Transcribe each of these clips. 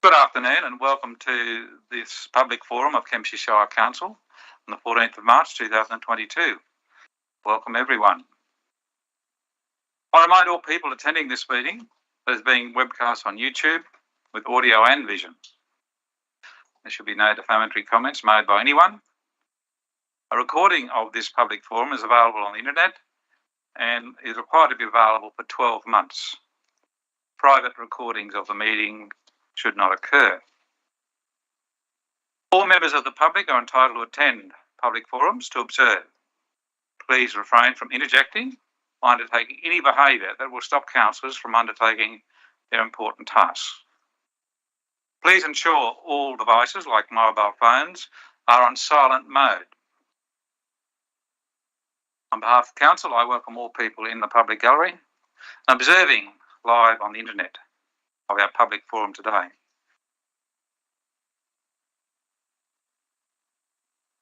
Good afternoon and welcome to this public forum of Kempsey Shire Council on the 14th of March 2022. Welcome everyone. I remind all people attending this meeting that it is being webcast on YouTube with audio and vision. There should be no defamatory comments made by anyone. A recording of this public forum is available on the internet and is required to be available for 12 months. Private recordings of the meeting should not occur. All members of the public are entitled to attend public forums to observe. Please refrain from interjecting or undertaking any behaviour that will stop councillors from undertaking their important tasks. Please ensure all devices like mobile phones are on silent mode. On behalf of Council, I welcome all people in the public gallery and observing live on the internet of our public forum today.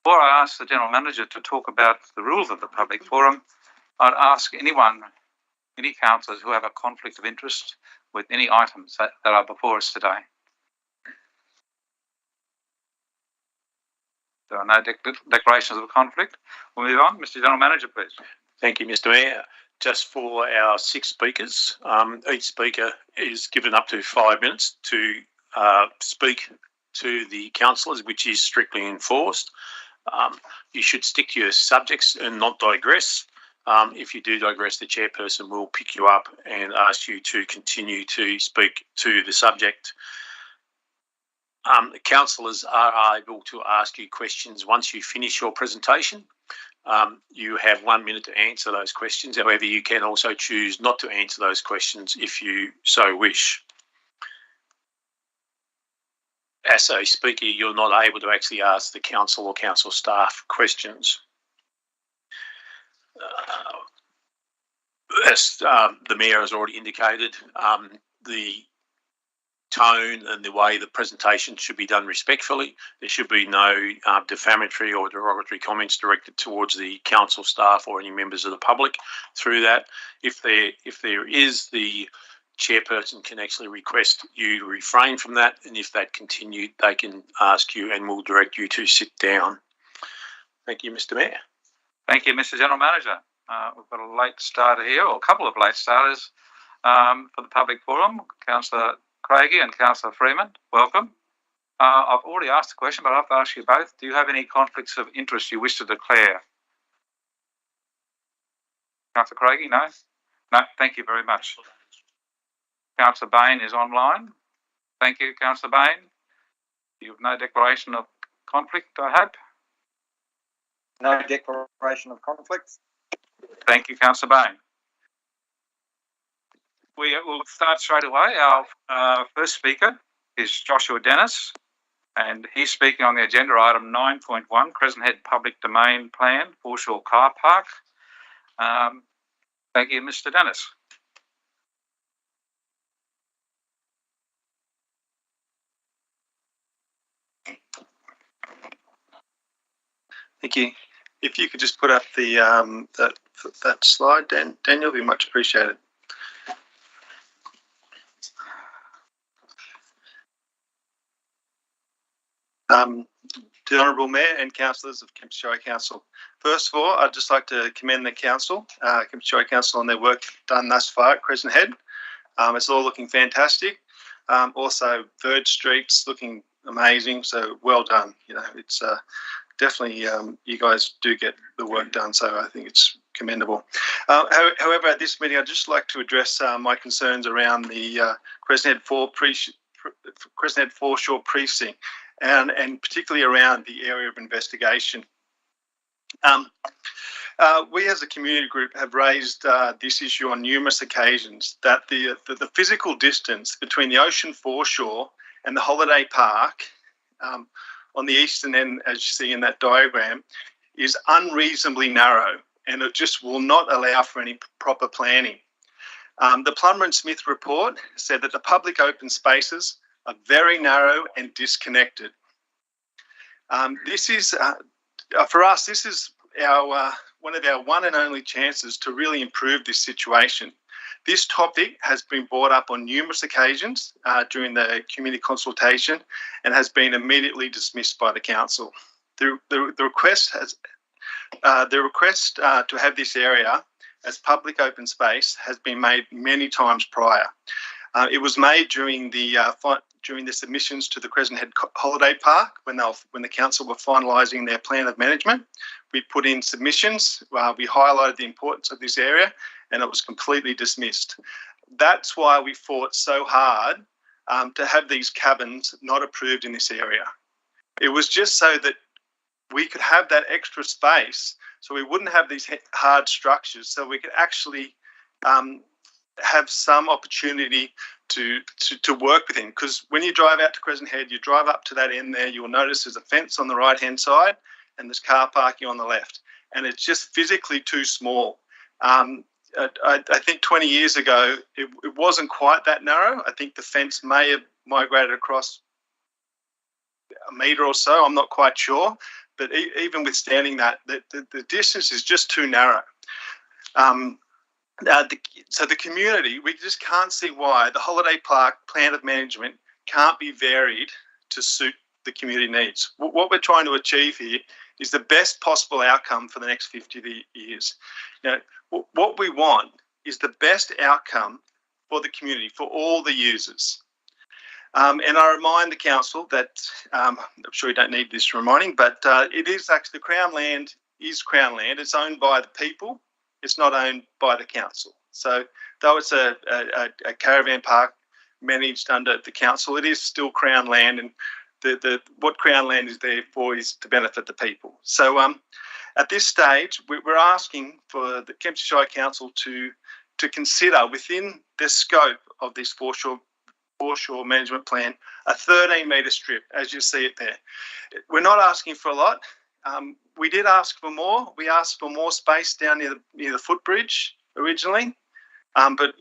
Before I ask the General Manager to talk about the rules of the public forum, I'd ask any councillors who have a conflict of interest with any items that are before us today. There are no declarations of conflict. We'll move on. Mr. General Manager, please. Thank you, Mr. Mayor. Just for our 6 speakers, each speaker is given up to 5 minutes to speak to the councillors, which is strictly enforced. You should stick to your subjects and not digress. If you do digress, the chairperson will pick you up and ask you to continue to speak to the subject. The councillors are able to ask you questions once you finish your presentation. You have 1 minute to answer those questions. However, you can also choose not to answer those questions if you so wish. As a speaker, you're not able to actually ask the council or council staff questions. As the Mayor has already indicated, the tone and the way the presentation should be done respectfully. There should be no defamatory or derogatory comments directed towards the council staff or any members of the public through that. If there is, the chairperson can actually request you to refrain from that, and if that continued, they can ask you and will direct you to sit down. Thank you, Mr. Mayor. Thank you, Mr. General Manager. We've got a late starter here, or a couple of late starters for the public forum. Councillor Craigie and Councillor Freeman, welcome. I've already asked the question, but I have to ask you both. Do you have any conflicts of interest you wish to declare? Councillor Craigie, no? No, thank you very much. Councillor Bain is online. Thank you, Councillor Bain. You have no declaration of conflict, I hope? No declaration of conflict. Thank you, Councillor Bain. We will start straight away. Our first speaker is Joshua Dennis, and he's speaking on the agenda item 9.1, Crescent Head Public Domain Plan, Foreshore Car Park. Thank you, Mr. Dennis. Thank you. If you could just put up the that slide, Daniel, would be much appreciated. To the Honourable Mayor and Councillors of Kempsey Shire Council. First of all, I'd just like to commend the Council, Kempsey Shire Council, on their work done thus far at Crescent Head. It's all looking fantastic. Also, Third Street's looking amazing, so well done. You know, it's definitely you guys do get the work done, so I think it's commendable. However, at this meeting, I'd just like to address my concerns around the Crescent Head Foreshore Precinct, and particularly around the area of investigation. We as a community group have raised this issue on numerous occasions, that the physical distance between the ocean foreshore and the holiday park on the eastern end, as you see in that diagram, is unreasonably narrow, and it just will not allow for any proper planning. The Plummer and Smith report said that the public open spaces are very narrow and disconnected. This is, for us, this is our one of our one and only chances to really improve this situation. This topic has been brought up on numerous occasions during the community consultation and has been immediately dismissed by the council. The request to have this area as public open space has been made many times prior. It was made during the submissions to the Crescent Head Holiday Park when the council were finalising their plan of management. We put in submissions, we highlighted the importance of this area, and it was completely dismissed. That's why we fought so hard to have these cabins not approved in this area. It was just so that we could have that extra space, so we wouldn't have these hard structures, so we could actually have some opportunity to work within. Because when you drive out to Crescent Head, you drive up to that end there, you'll notice there's a fence on the right-hand side and there's car parking on the left. And it's just physically too small. I think 20 years ago, it wasn't quite that narrow. I think the fence may have migrated across a metre or so. I'm not quite sure. But even withstanding that, the distance is just too narrow. So the community, we just can't see why the holiday park plan of management can't be varied to suit the community needs. What we're trying to achieve here is the best possible outcome for the next 50 years. Now, what we want is the best outcome for the community, for all the users. And I remind the council that, I'm sure you don't need this reminding, but it is actually, the Crown land is Crown land. It's owned by the people. It's not owned by the council. So though it's a caravan park managed under the council, it is still Crown land, and what Crown land is there for is to benefit the people. So at this stage, we're asking for the Kempsey Shire Council to consider within the scope of this foreshore management plan a 13-metre strip, as you see it there. We're not asking for a lot. We did ask for more. We asked for more space down near the footbridge originally, but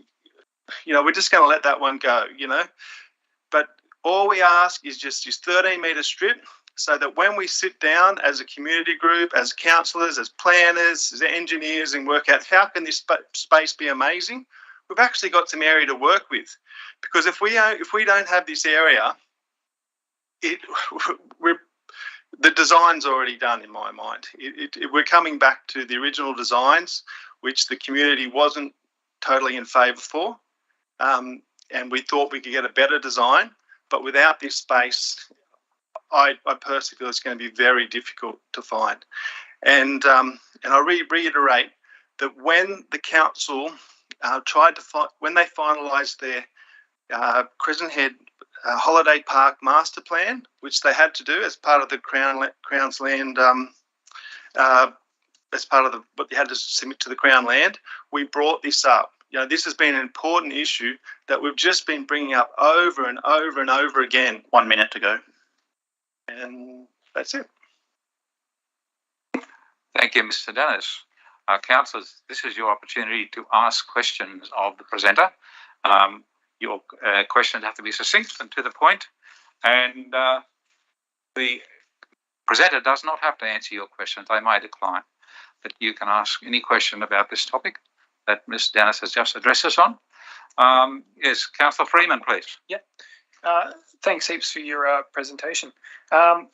we're just going to let that one go. But all we ask is just this 13-metre strip, so that when we sit down as a community group, as councillors, as planners, as engineers, and work out how can this space be amazing, we've actually got some area to work with. Because if we don't have this area, the design's already done in my mind. We're coming back to the original designs, which the community wasn't totally in favour for, and we thought we could get a better design. But without this space, I personally feel it's going to be very difficult to find. And I reiterate that when the council when they finalised their Crescent Head Holiday Park Master Plan, which they had to do as part of the Crown's land, as part of what they had to submit to the Crown land, we brought this up. This has been an important issue that we've just been bringing up over and over and over again. 1 minute to go. And that's it. Thank you, Mr. Dennis. Councillors, this is your opportunity to ask questions of the presenter. Your questions have to be succinct and to the point, and the presenter does not have to answer your questions. They may decline, but you can ask any question about this topic that Ms. Dennis has just addressed us on. Yes, Councillor Freeman, please. Yeah. Thanks heaps for your presentation. How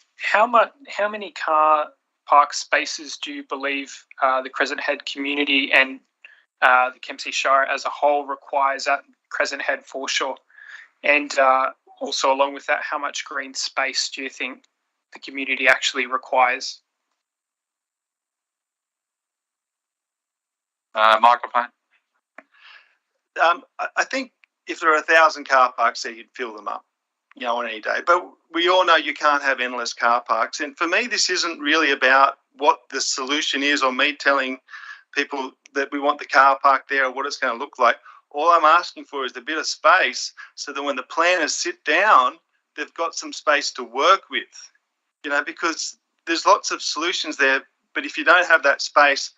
many car park spaces do you believe the Crescent Head community and the Kempsey Shire as a whole requires at Crescent Head foreshore? And also along with that, how much green space do you think the community actually requires? Microphone. I think if there are 1,000 car parks there, you'd fill them up, on any day. But we all know you can't have endless car parks. And for me, this isn't really about what the solution is or me telling people that we want the car park there or what it's going to look like. All I'm asking for is a bit of space so that when the planners sit down, they've got some space to work with, because there's lots of solutions there. But if you don't have that space,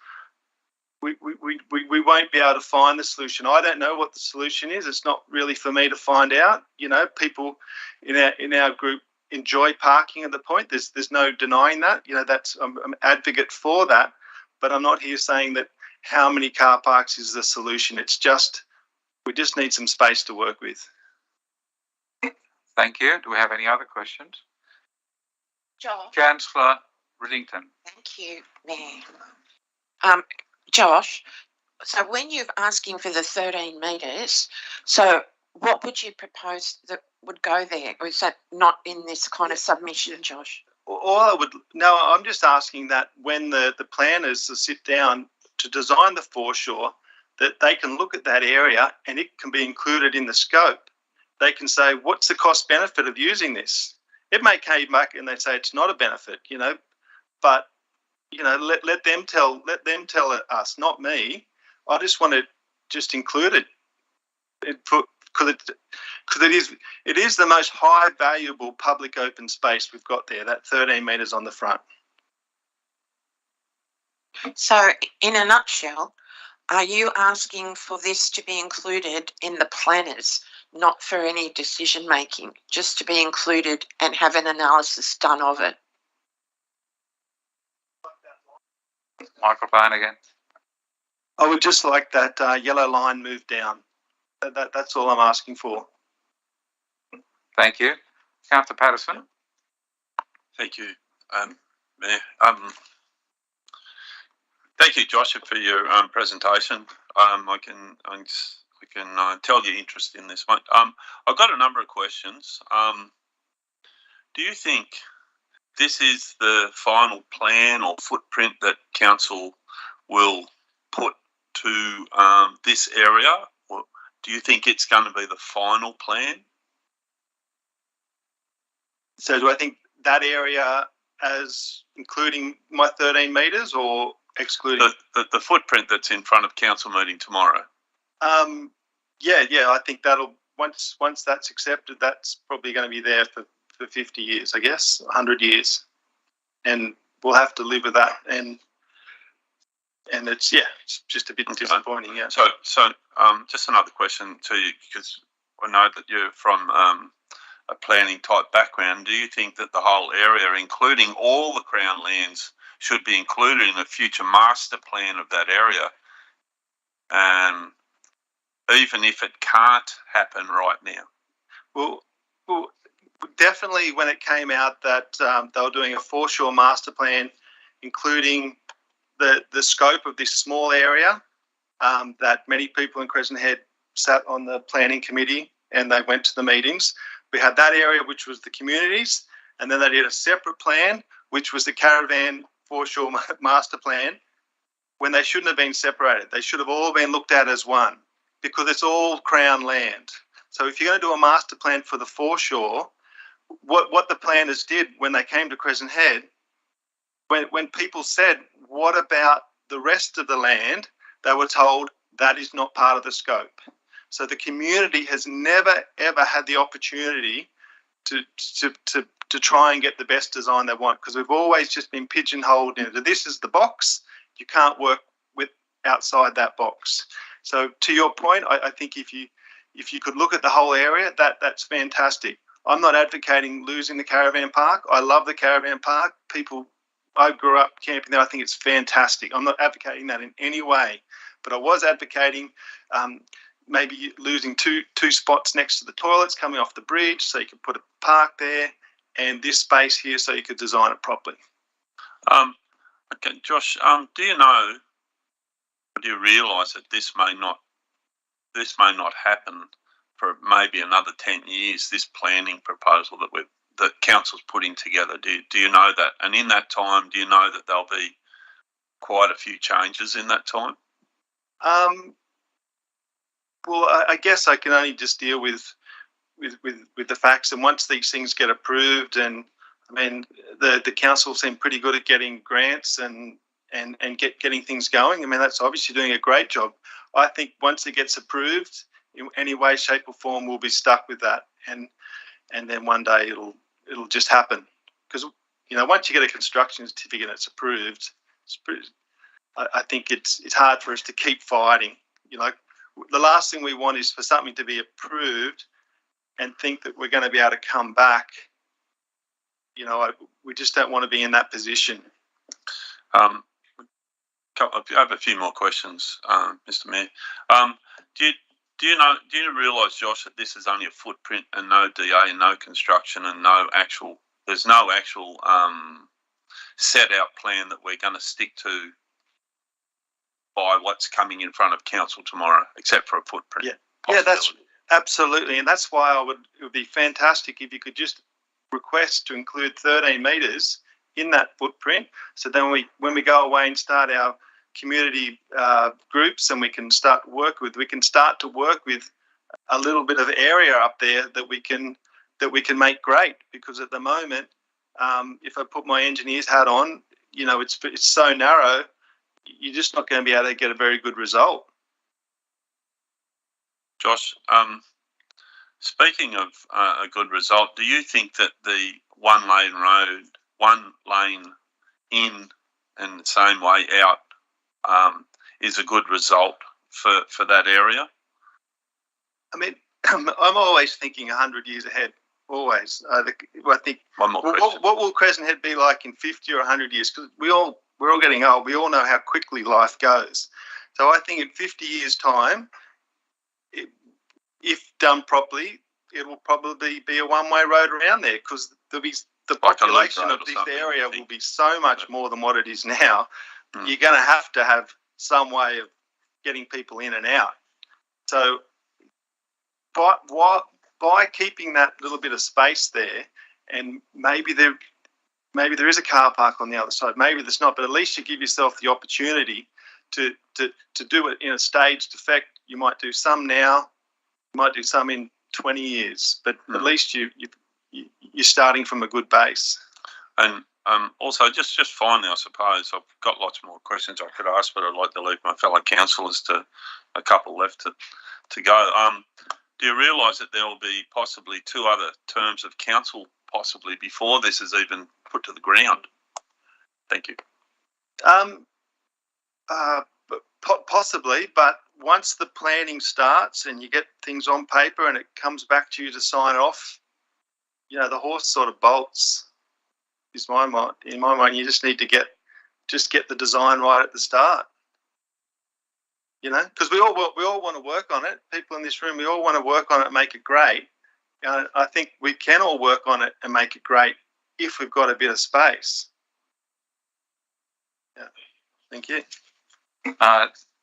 we won't be able to find the solution. I don't know what the solution is. It's not really for me to find out. People in our group enjoy parking at the point. There's no denying that. I'm an advocate for that. But I'm not here saying that how many car parks is the solution. It's just We just need some space to work with. Thank you. Do we have any other questions? Josh. Councillor Riddington. Thank you, Mayor. Josh, so when you're asking for the 13 metres, so what would you propose that would go there? Or is that not in this kind of submission, Josh? I'm just asking that when the planners sit down to design the foreshore, that they can look at that area and it can be included in the scope. They can say, what's the cost benefit of using this? It may come back and they say it's not a benefit, but let them tell us, not me. I just want to just include it because it is the most high valuable public open space we've got there. That 13 metres on the front. So, in a nutshell, are you asking for this to be included in the planners, not for any decision making, just to be included and have an analysis done of it? Microphone again. I would just like that yellow line moved down. That's all I'm asking for. Thank you. Councillor Patterson. Thank you, Mayor. Thank you, Joshua, for your presentation. I can tell your interest in this one. I've got a number of questions. Do you think this is the final plan or footprint that council will put to this area, or do you think it's going to be the final plan? So do I think that area as including my 13 metres or excluding? The footprint that's in front of council meeting tomorrow. I think that'll once that's accepted, that's probably going to be there for 50 years, I guess, 100 years, and we'll have to live with that. And it's just a bit disappointing. Yeah. So just another question to you, because I know that you're from a planning type background. Do you think that the whole area, including all the Crown lands, should be included in a future master plan of that area? Even if it can't happen right now? Well, definitely when it came out that they were doing a foreshore master plan, including the scope of this small area, that many people in Crescent Head sat on the planning committee and they went to the meetings. We had that area, which was the communities, and then they did a separate plan, which was the caravan foreshore master plan, when they shouldn't have been separated. They should have all been looked at as one, because it's all Crown land. So if you're going to do a master plan for the foreshore, what the planners did when they came to Crescent Head, when people said, what about the rest of the land, they were told that is not part of the scope. So the community has never, ever had the opportunity to try and get the best design they want, because we've always just been pigeonholed into this is the box. You can't work with outside that box. So to your point, I think if you could look at the whole area, that's fantastic. I'm not advocating losing the caravan park. I love the caravan park. I grew up camping there. I think it's fantastic. I'm not advocating that in any way, but I was advocating maybe losing two spots next to the toilets coming off the bridge, so you could put a park there, and this space here so you could design it properly. Okay, Josh, do you know, do you realise that this may not happen for maybe another 10 years, this planning proposal that council's putting together? Do you know that? And in that time, do you know that there'll be quite a few changes in that time? Well, I guess I can only just deal with the facts, and once these things get approved, and I mean the council seem pretty good at getting grants and getting things going. I mean, that's obviously doing a great job. I think once it gets approved in any way, shape or form, we'll be stuck with that, and then one day it'll just happen, because once you get a construction certificate and it's approved, I think it's hard for us to keep fighting. The last thing we want is for something to be approved and think that we're going to be able to come back. We just don't want to be in that position. I have a few more questions, Mr. Mayor. Do you realise, Josh, that this is only a footprint and no DA and no construction and there's no actual set out plan that we're going to stick to by what's coming in front of council tomorrow, except for a footprint? Yeah, that's absolutely, and that's why it would be fantastic if you could just request to include 13 metres in that footprint. So then when we go away and start our community groups, and we can start to work with a little bit of area up there that we can make great. Because at the moment, if I put my engineer's hat on, it's so narrow, you're just not going to be able to get a very good result. Josh, speaking of a good result, do you think that the one lane in and the same way out is a good result for that area? I mean, I'm always thinking 100 years ahead. Always. I think. One more question. What will Crescent Head be like in 50 or 100 years? Because we're all getting old. We all know how quickly life goes. So I think in 50 years' time, if done properly, it will probably be a one-way road around there, because there'll be the population of this area will be so much more than what it is now. You're going to have some way of getting people in and out. So by keeping that little bit of space there, and maybe there is a car park on the other side, maybe there's not, but at least you give yourself the opportunity to do it in a staged effect. You might do some now, you might do some in 20 years, but at least you're starting from a good base. And also, just finally, I suppose, I've got lots more questions I could ask, but I'd like to leave my fellow councillors to a couple left to go. Do you realise that there will be possibly 2 other terms of council possibly before this is even put to the ground? Thank you. Possibly, but once the planning starts and you get things on paper and it comes back to you to sign off, the horse sort of bolts. In my mind, you just need to get the design right at the start. Because we all want to work on it. People in this room, we all want to work on it and make it great. I think we can all work on it and make it great if we've got a bit of space. Yeah. Thank you.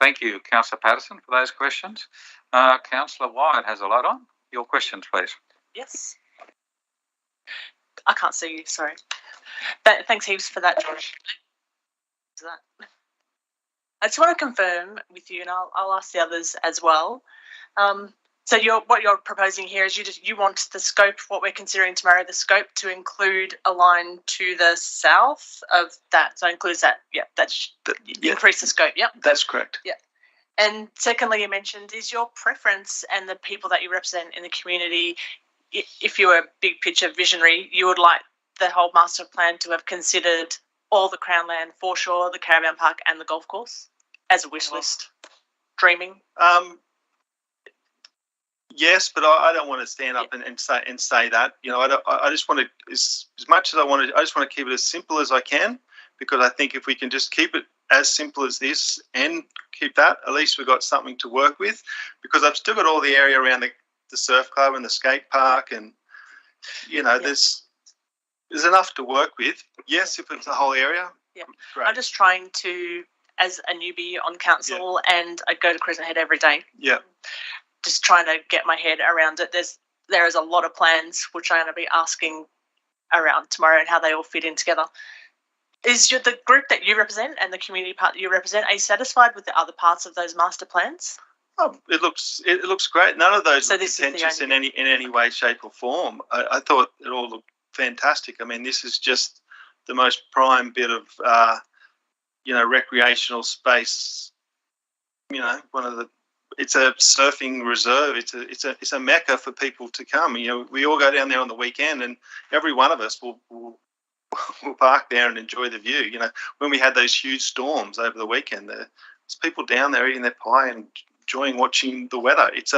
Thank you, Councillor Patterson, for those questions. Councillor Wyatt has a lot on. Your questions, please. Yes. I can't see you, sorry. But thanks heaps for that, Josh. I just want to confirm with you, and I'll ask the others as well. So what you're proposing here is you want the scope, what we're considering tomorrow, the scope to include a line to the south of that. So it includes that. Yeah, increase the scope. Yep. That's correct. Yeah. And secondly, you mentioned, is your preference and the people that you represent in the community, if you were a big picture visionary, you would like the whole master plan to have considered all the Crown land, foreshore, the caravan park and the golf course as a wish list? Dreaming? Yes, but I don't want to stand up and say that. I just want to, as much as I just want to keep it as simple as I can, because I think if we can just keep it as simple as this and keep that, at least we've got something to work with, because I've still got all the area around the surf club and the skate park, and there's enough to work with. Yes, if it's the whole area. Yeah, great. I'm just trying to, as a newbie on council, and I go to Crescent Head every day. Yeah. Just trying to get my head around it. There is a lot of plans which I'm going to be asking around tomorrow and how they all fit in together. Is the group that you represent and the community part that you represent, are you satisfied with the other parts of those master plans? Oh, it looks great. None of those are contentious in any way, shape, or form. I thought it all looked fantastic. I mean, this is just the most prime bit of recreational space. It's a surfing reserve. It's a mecca for people to come. We all go down there on the weekend, and every one of us will park there and enjoy the view. When we had those huge storms over the weekend, there's people down there eating their pie and enjoying watching the weather. It's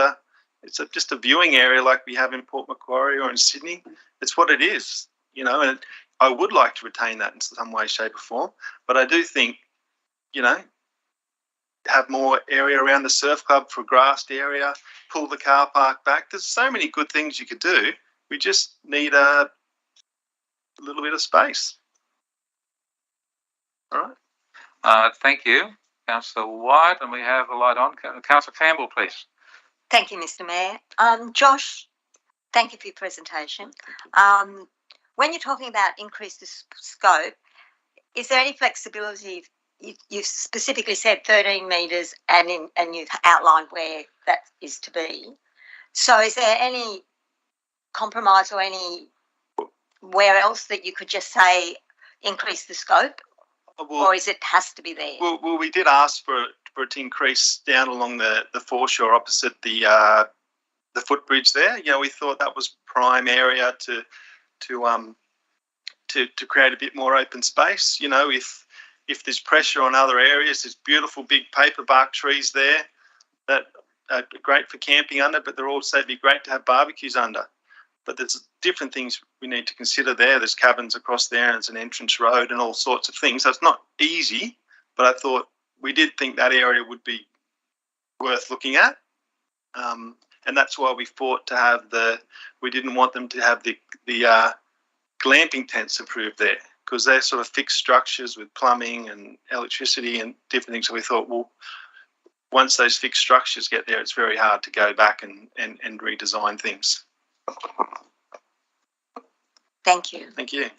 just a viewing area like we have in Port Macquarie or in Sydney. It's what it is, and I would like to retain that in some way, shape or form. But I do think, have more area around the surf club for a grassed area, pull the car park back. There's so many good things you could do. We just need a little bit of space. All right. Thank you, Councillor White, and we have a light on. Councillor Campbell, please. Thank you, Mr. Mayor. Josh, thank you for your presentation. When you're talking about increased scope, is there any flexibility? You've specifically said 13 metres and you've outlined where that is to be. So is there any compromise or anywhere else that you could just say increase the scope? Or is it has to be there? Well, we did ask for it to increase down along the foreshore opposite the footbridge there. You know, we thought that was prime area to create a bit more open space. You know, if there's pressure on other areas, there's beautiful big paperbark trees there that are great for camping under, but they're also be great to have barbecues under. But there's different things we need to consider there. There's cabins across there and there's an entrance road and all sorts of things. So it's not easy, but I thought we did think that area would be worth looking at. And that's why we fought to have we didn't want them to have the glamping tents approved there, because they're sort of fixed structures with plumbing and electricity and different things. So we thought, well, once those fixed structures get there, it's very hard to go back and redesign things. Thank you. Thank you.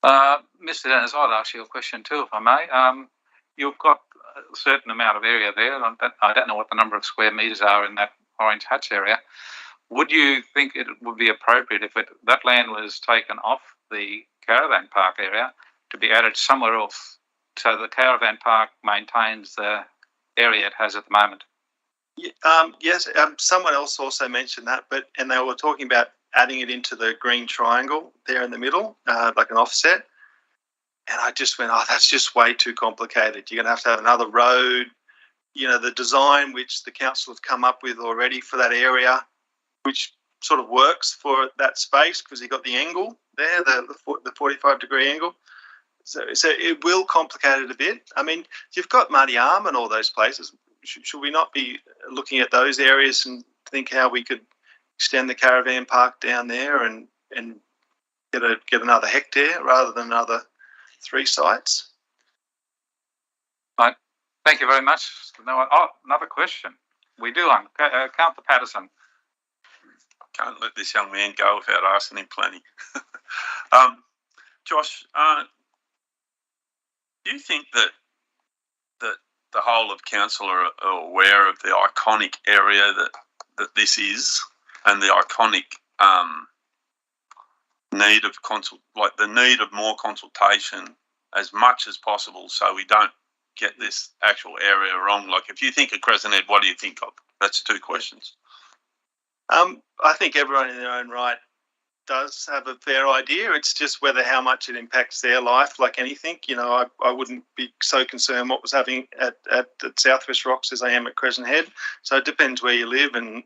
Mr. Dennis, I'd ask you a question too, if I may. You've got a certain amount of area there. I don't know what the number of square metres are in that orange hutch area. Would you think it would be appropriate if that land was taken off the caravan park area to be added somewhere else so the caravan park maintains the area it has at the moment? Yes, someone else also mentioned that, and they were talking about adding it into the green triangle there in the middle, like an offset. And I just went, that's just way too complicated. You're going to have another road. You know, the design which the council have come up with already for that area, which sort of works for that space because you've got the angle there, the 45-degree angle. So it will complicate it a bit. I mean, you've got Muddy Arm and all those places. Should we not be looking at those areas and think how we could extend the caravan park down there and get another hectare rather than another 3 sites? Right. Thank you very much. Another question. We do on Councillor Patterson. Can't let this young man go without asking him plenty. Josh, do you think that the whole of council are aware of the iconic area that this is, and the iconic need of more consultation as much as possible, so we don't get this actual area wrong? Like, if you think of Crescent Head, what do you think of? That's 2 questions. I think everyone in their own right does have a fair idea. It's just how much it impacts their life, like anything. You know, I wouldn't be so concerned what was happening at Southwest Rocks as I am at Crescent Head. So it depends where you live and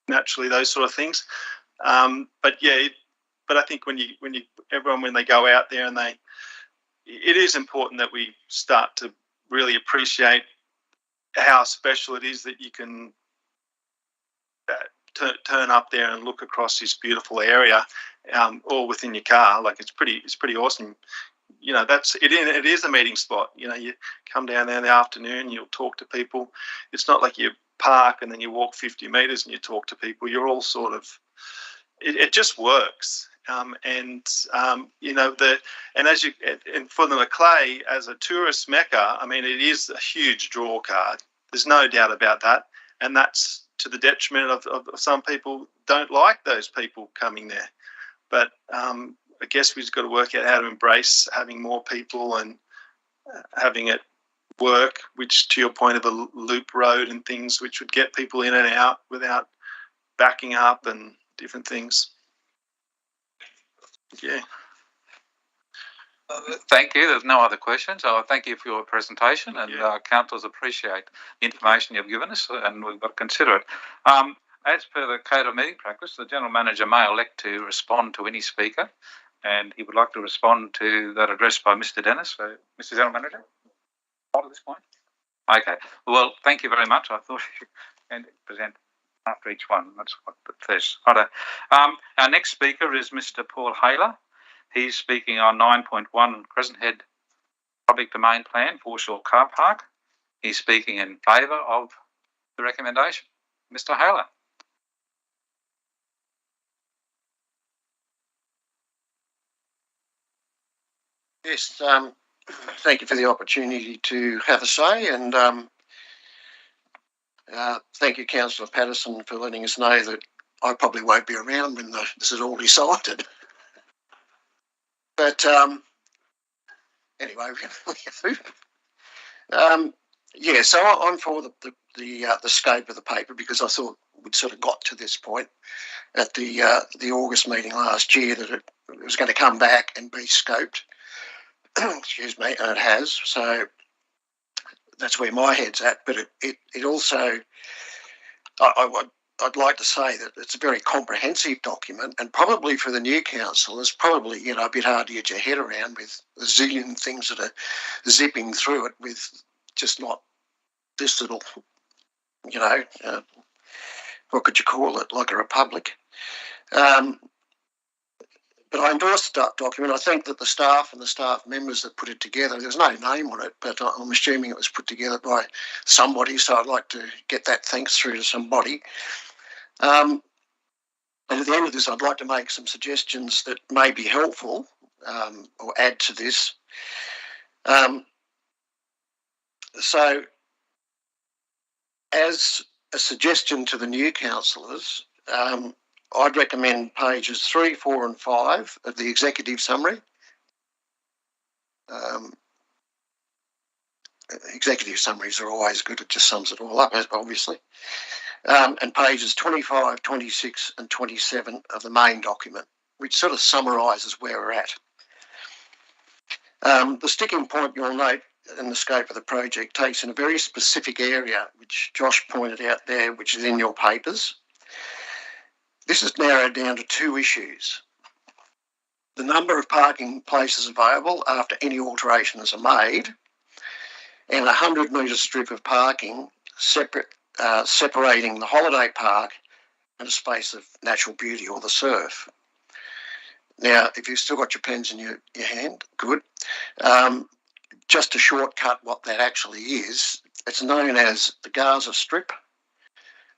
naturally those sort of things. But I think when they go out there and it is important that we start to really appreciate how special it is that you can turn up there and look across this beautiful area, all within your car. Like, it's pretty awesome. You know, it is a meeting spot. You know, you come down there in the afternoon, you'll talk to people. It's not like you park and then you walk 50 metres and you talk to people. You're all sort of, it just works. You know, and for the Macleay as a tourist mecca, I mean, it is a huge draw card. There's no doubt about that. And that's to the detriment of some people don't like those people coming there. But I guess we've just got to work out how to embrace having more people and having it work, which, to your point of a loop road and things, which would get people in and out without backing up and different things. Yeah. Thank you. There's no other questions. Thank you for your presentation, and councillors appreciate the information you've given us, and we've got to consider it. As per the code of meeting practice, the general manager may elect to respond to any speaker, and he would like to respond to that address by Mr. Dennis. So, Mr. General Manager, at this point. Okay. Well, thank you very much. I thought you can present after each one. That's what it says. Righto. Our next speaker is Mr. Paul Haler. He's speaking on 9.1 Crescent Head Public Domain Plan, Foreshore Car Park. He's speaking in favour of the recommendation. Mr. Haler. Yes, thank you for the opportunity to have a say, and thank you, Councillor Patterson, for letting us know that I probably won't be around when this is all decided. But anyway, yeah. So I'm for the scope of the paper, because I thought we'd sort of got to this point at the August meeting last year that it was going to come back and be scoped. Excuse me, and it has. So that's where my head's at. But it also, I'd like to say that it's a very comprehensive document, and probably for the new council, it's probably, you know, a bit hard to get your head around with a zillion things that are zipping through it, with just not this little, you know, what could you call it, like a republic. But I endorse the document. I think that the staff and the staff members that put it together, there's no name on it, but I'm assuming it was put together by somebody, so I'd like to get that thanks through to somebody. And at the end of this, I'd like to make some suggestions that may be helpful or add to this. So as a suggestion to the new councillors, I'd recommend pages 3, 4 and 5 of the executive summary. Executive summaries are always good. It just sums it all up, obviously. And pages 25, 26 and 27 of the main document, which sort of summarises where we're at. The sticking point, you'll note, in the scope of the project takes in a very specific area, which Josh pointed out there, which is in your papers. This is narrowed down to 2 issues: the number of parking places available after any alterations are made, and a 100-metre strip of parking separating the holiday park and a space of natural beauty or the surf. Now, if you've still got your pens in your hand, good. Just to shortcut what that actually is, it's known as the Gaza Strip,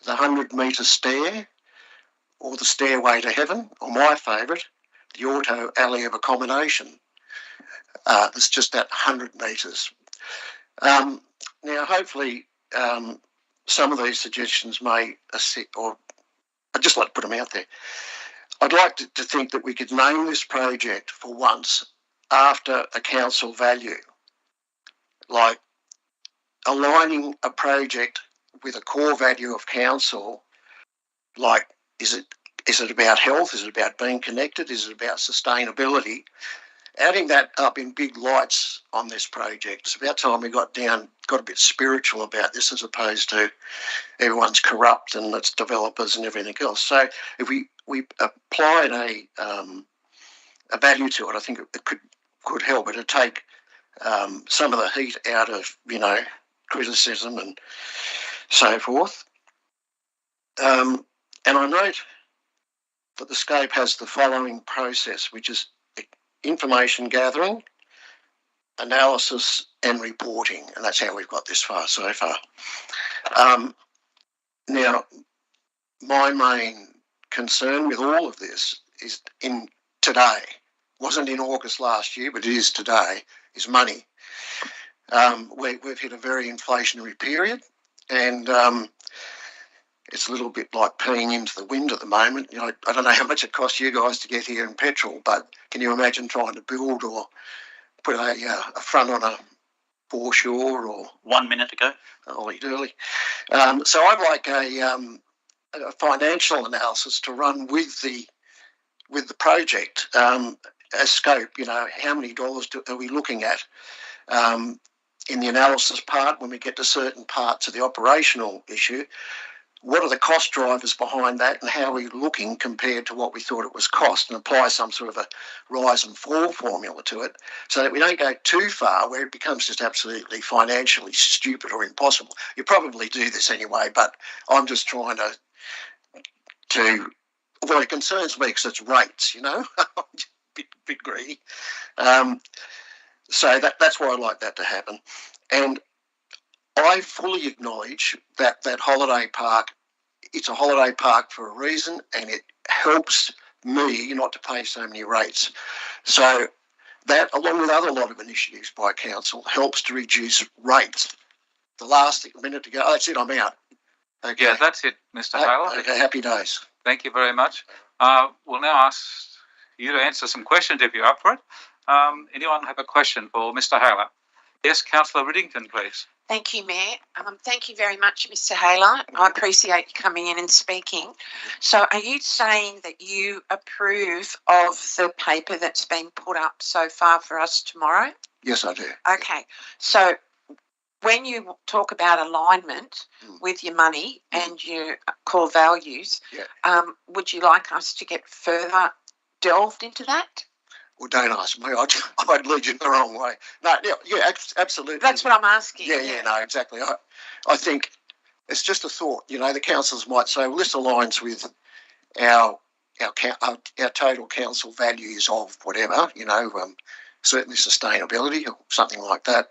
the 100-metre stair, or the stairway to heaven, or my favourite, the auto alley of accommodation. It's just that 100 metres. Now, hopefully, some of these suggestions may assist, or I'd just like to put them out there. I'd like to think that we could name this project for once after a council value, like aligning a project with a core value of council, like is it about health? Is it about being connected? Is it about sustainability? Adding that up in big lights on this project. It's about time we got a bit spiritual about this, as opposed to everyone's corrupt and it's developers and everything else. So if we applied a value to it, I think it could help it to take some of the heat out of, you know, criticism and so forth. And I note that the scope has the following process, which is information gathering, analysis and reporting, and that's how we've got this far so far. Now, my main concern with all of this is in today, wasn't in August last year, but it is today, is money. We've hit a very inflationary period, and it's a little bit like peeing into the wind at the moment. You know, I don't know how much it costs you guys to get here in petrol, but can you imagine trying to build or put a front on a foreshore or 1 minute ago? Holy dooly. So I'd like a financial analysis to run with the project as scope. You know, how many dollars are we looking at in the analysis part when we get to certain parts of the operational issue? what are the cost drivers behind that, and how are we looking compared to what we thought it was cost, and apply some sort of a rise and fall formula to it, so that we don't go too far where it becomes just absolutely financially stupid or impossible. You probably do this anyway, but I'm just trying to well, it concerns me because it's rates, I'm just a bit greedy. So that's why I'd like that to happen. And I fully acknowledge that holiday park, it's a holiday park for a reason, and it helps me not to pay so many rates. So that, along with other lot of initiatives by council, helps to reduce rates. The last minute to go, that's it, I'm out. Okay. Yeah, that's it, Mr. Haler. Okay, happy days. Thank you very much. We'll now ask you to answer some questions if you're up for it. Anyone have a question for Mr. Haler? Yes, Councillor Riddington, please. Thank you, Mayor. Thank you very much, Mr. Haler. I appreciate you coming in and speaking. So are you saying that you approve of the paper that's been put up so far for us tomorrow? Yes, I do. Okay. So when you talk about alignment with your money and your core values, would you like us to get further delved into that? Well, don't ask me. I'd lead you the wrong way. No, yeah, absolutely. That's what I'm asking. Yeah, no, exactly. I think it's just a thought. The councillors might say, well, this aligns with our total council values of whatever, certainly sustainability or something like that.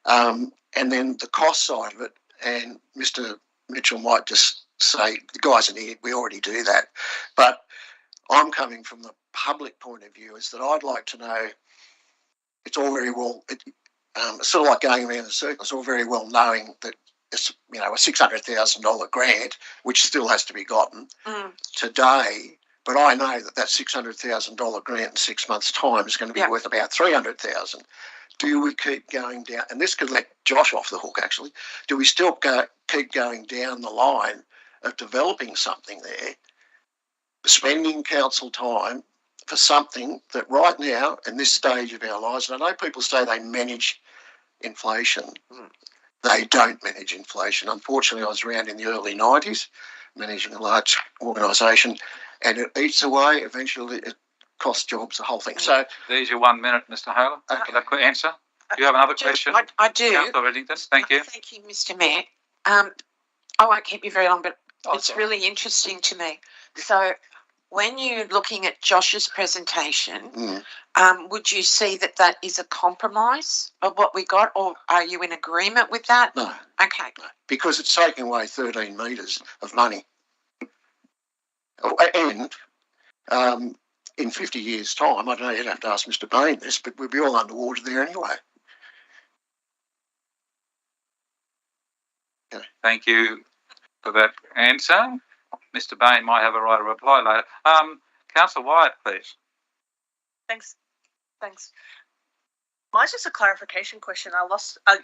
And then the cost side of it, and Mr. Mitchell might just say, the guys in here, we already do that. But I'm coming from the public point of view, is that I'd like to know, it's all very well, it's sort of like going around the circle, it's all very well knowing that it's, a $600,000 grant, which still has to be gotten today, but I know that $600,000 grant in 6 months' time is going to be worth about $300,000. Do we keep going down, and this could let Josh off the hook actually, do we still keep going down the line of developing something there, spending council time for something that right now, in this stage of our lives, and I know people say they manage inflation. They don't manage inflation. Unfortunately, I was around in the early 90s managing a large organisation, and it eats away. Eventually, it costs jobs, the whole thing. So there's your 1 minute, Mr. Haler, for that quick answer. Do you have another question? I do. Councillor Riddington, thank you. Thank you, Mr. Mayor. I won't keep you very long, but it's really interesting to me. So when you're looking at Josh's presentation, would you see that is a compromise of what we got, or are you in agreement with that? No. Okay. No, because it's taking away 13 metres of money. And in 50 years' time, I don't know, you'd have to ask Mr. Bain this, but we'll be all underwater there anyway. Thank you for that answer. Mr. Bain might have a right to reply later. Councillor Wyatt, please. Thanks. Mine's just a clarification question.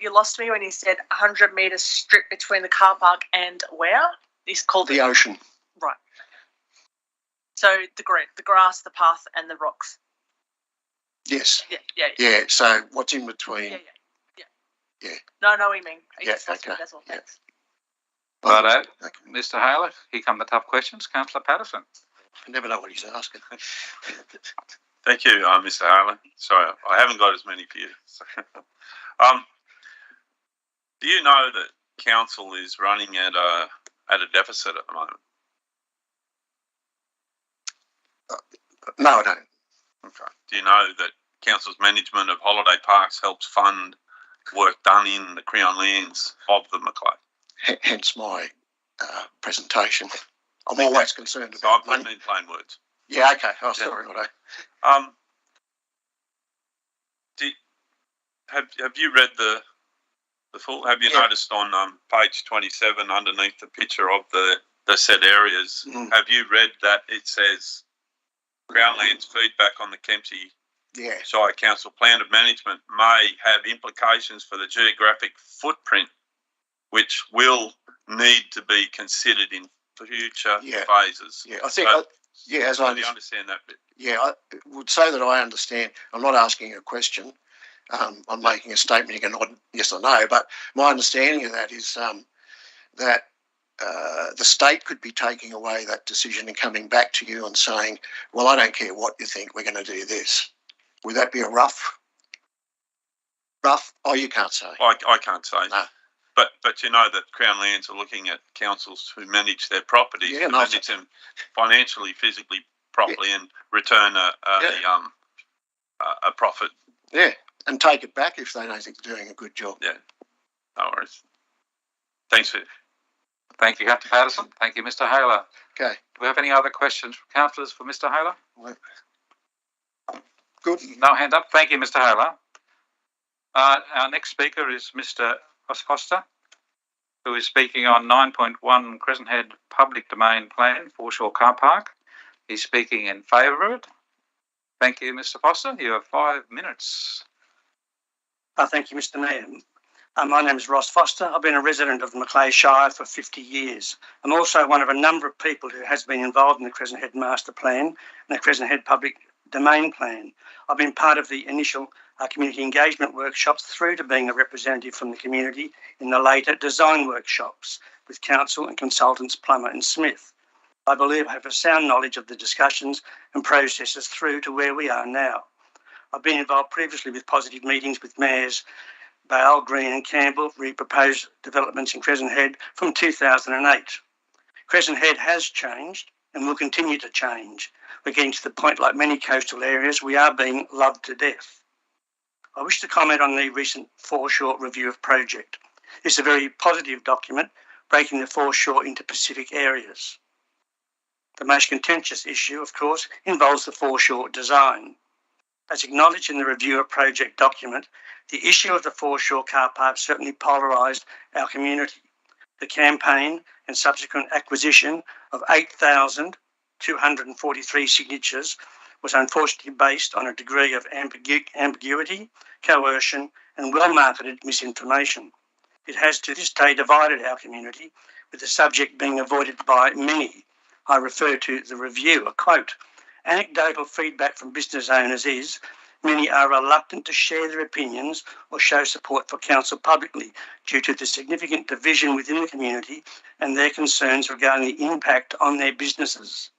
You lost me when you said 100 metres strip between the car park and where? It's called the ocean. Right. So the grass, the path, and the rocks. Yes. Yeah. Yeah. So what's in between? Yeah. No, I know what you mean. Okay. That's all. Thanks. Righto. Mr. Haler, here come the tough questions. Councillor Patterson. I never know what he's asking. Thank you, Mr. Haler. Sorry, I haven't got as many for you. Do you know that council is running at a deficit at the moment? No, I don't. Okay. Do you know that council's management of holiday parks helps fund work done in the Creon lands of the Macleay? Hence my presentation. I'm always concerned So I'm about money. putting in plain words. Yeah, okay. Oh, sorry, Righto. Have you read the full? Have you noticed on page 27 underneath the picture of the said areas? Have you read that it says Crown Lands feedback on the Kempsey Shire Council plan of management may have implications for the geographic footprint, which will need to be considered in future phases? Yeah, I think. Do you understand that bit? Yeah, I would say that I understand. I'm not asking a question. I'm making a statement. You can nod yes or no. But my understanding of that is that the state could be taking away that decision and coming back to you and saying, well, I don't care what you think, we're going to do this. Would that be a rough? Oh, you can't say. I can't say. No. But you know that Crown Lands are looking at councils who manage their properties, to manage them financially, physically, properly, and return a profit. Yeah, and take it back if they don't think they're doing a good job. Yeah, no worries. Thanks for. Thank you, Captain Patterson. Thank you, Mr. Haler. Okay. Do we have any other questions from councillors for Mr. Haler? Good. No hand up. Thank you, Mr. Haler. Our next speaker is Mr. Foster, who is speaking on 9.1 Crescent Head Public Domain Plan, Foreshore Car Park. He's speaking in favour of it. Thank you, Mr. Foster. You have 5 minutes. Thank you, Mr. Mayor. My name is Ross Foster. I've been a resident of Kempsey Shire for 50 years. I'm also one of a number of people who has been involved in the Crescent Head Master Plan and the Crescent Head Public Domain Plan. I've been part of the initial community engagement workshops through to being a representative from the community in the later design workshops with council and consultants Plummer and Smith. I believe I have a sound knowledge of the discussions and processes through to where we are now. I've been involved previously with positive meetings with mayors Bale, Green and Campbell re proposed developments in Crescent Head from 2008. Crescent Head has changed and will continue to change. We're getting to the point, like many coastal areas, we are being loved to death. I wish to comment on the recent foreshore review of project. It's a very positive document, breaking the foreshore into Pacific areas. The most contentious issue, of course, involves the foreshore design. As acknowledged in the review of project document, the issue of the foreshore car park certainly polarised our community. The campaign and subsequent acquisition of 8,243 signatures was unfortunately based on a degree of ambiguity, coercion and well-marketed misinformation. It has to this day divided our community, with the subject being avoided by many. I refer to the review, a quote. Anecdotal feedback from business owners is many are reluctant to share their opinions or show support for council publicly due to the significant division within the community and their concerns regarding the impact on their businesses.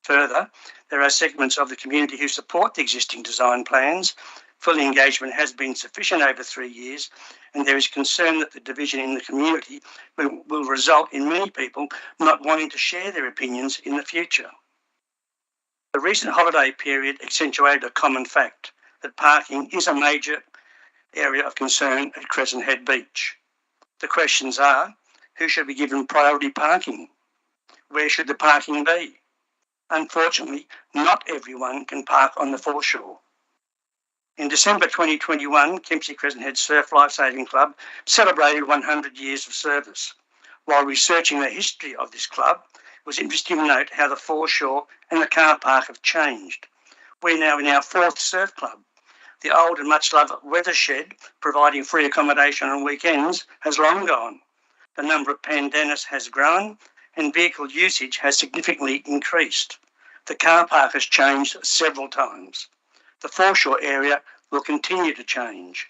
Further, there are segments of the community who support the existing design plans. Full engagement has been sufficient over 3 years, and there is concern that the division in the community will result in many people not wanting to share their opinions in the future. The recent holiday period accentuated a common fact that parking is a major area of concern at Crescent Head Beach. The questions are, who should be given priority parking? Where should the parking be? Unfortunately, not everyone can park on the foreshore. In December 2021, Kempsey Crescent Head Surf Lifesaving Club celebrated 100 years of service. While researching the history of this club, it was interesting to note how the foreshore and the car park have changed. We're now in our 4th surf club. The old and much loved weather shed, providing free accommodation on weekends, has long gone. The number of pandanus has grown and vehicle usage has significantly increased. The car park has changed several times. The foreshore area will continue to change.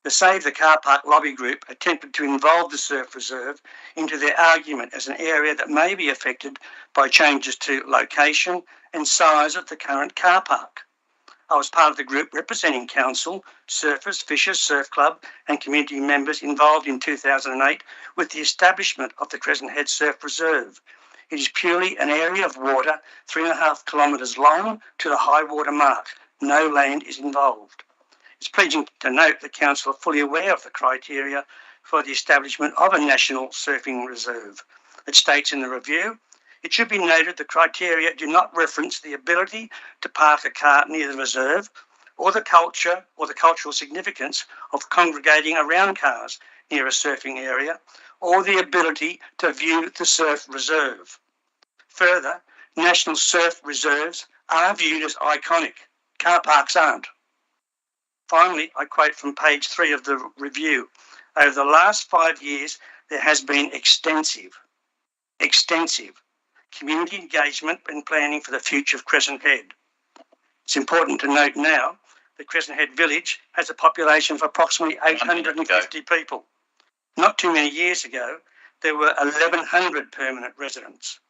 The Save the Car Park lobby group attempted to involve the surf reserve into their argument as an area that may be affected by changes to location and size of the current car park. I was part of the group representing council, surfers, fishers, surf club and community members involved in 2008 with the establishment of the Crescent Head Surf Reserve. It is purely an area of water 3.5 kilometres long to the high water mark. No land is involved. It's pleasing to note that council are fully aware of the criteria for the establishment of a national surfing reserve. It states in the review, it should be noted the criteria do not reference the ability to park a car near the reserve or the culture or the cultural significance of congregating around cars near a surfing area or the ability to view the surf reserve. Further, national surf reserves are viewed as iconic. Car parks aren't. Finally, I quote from page 3 of the review. Over the last 5 years, there has been extensive community engagement and planning for the future of Crescent Head. It's important to note now that Crescent Head Village has a population of approximately 850 people. Not too many years ago, there were 1,100 permanent residents.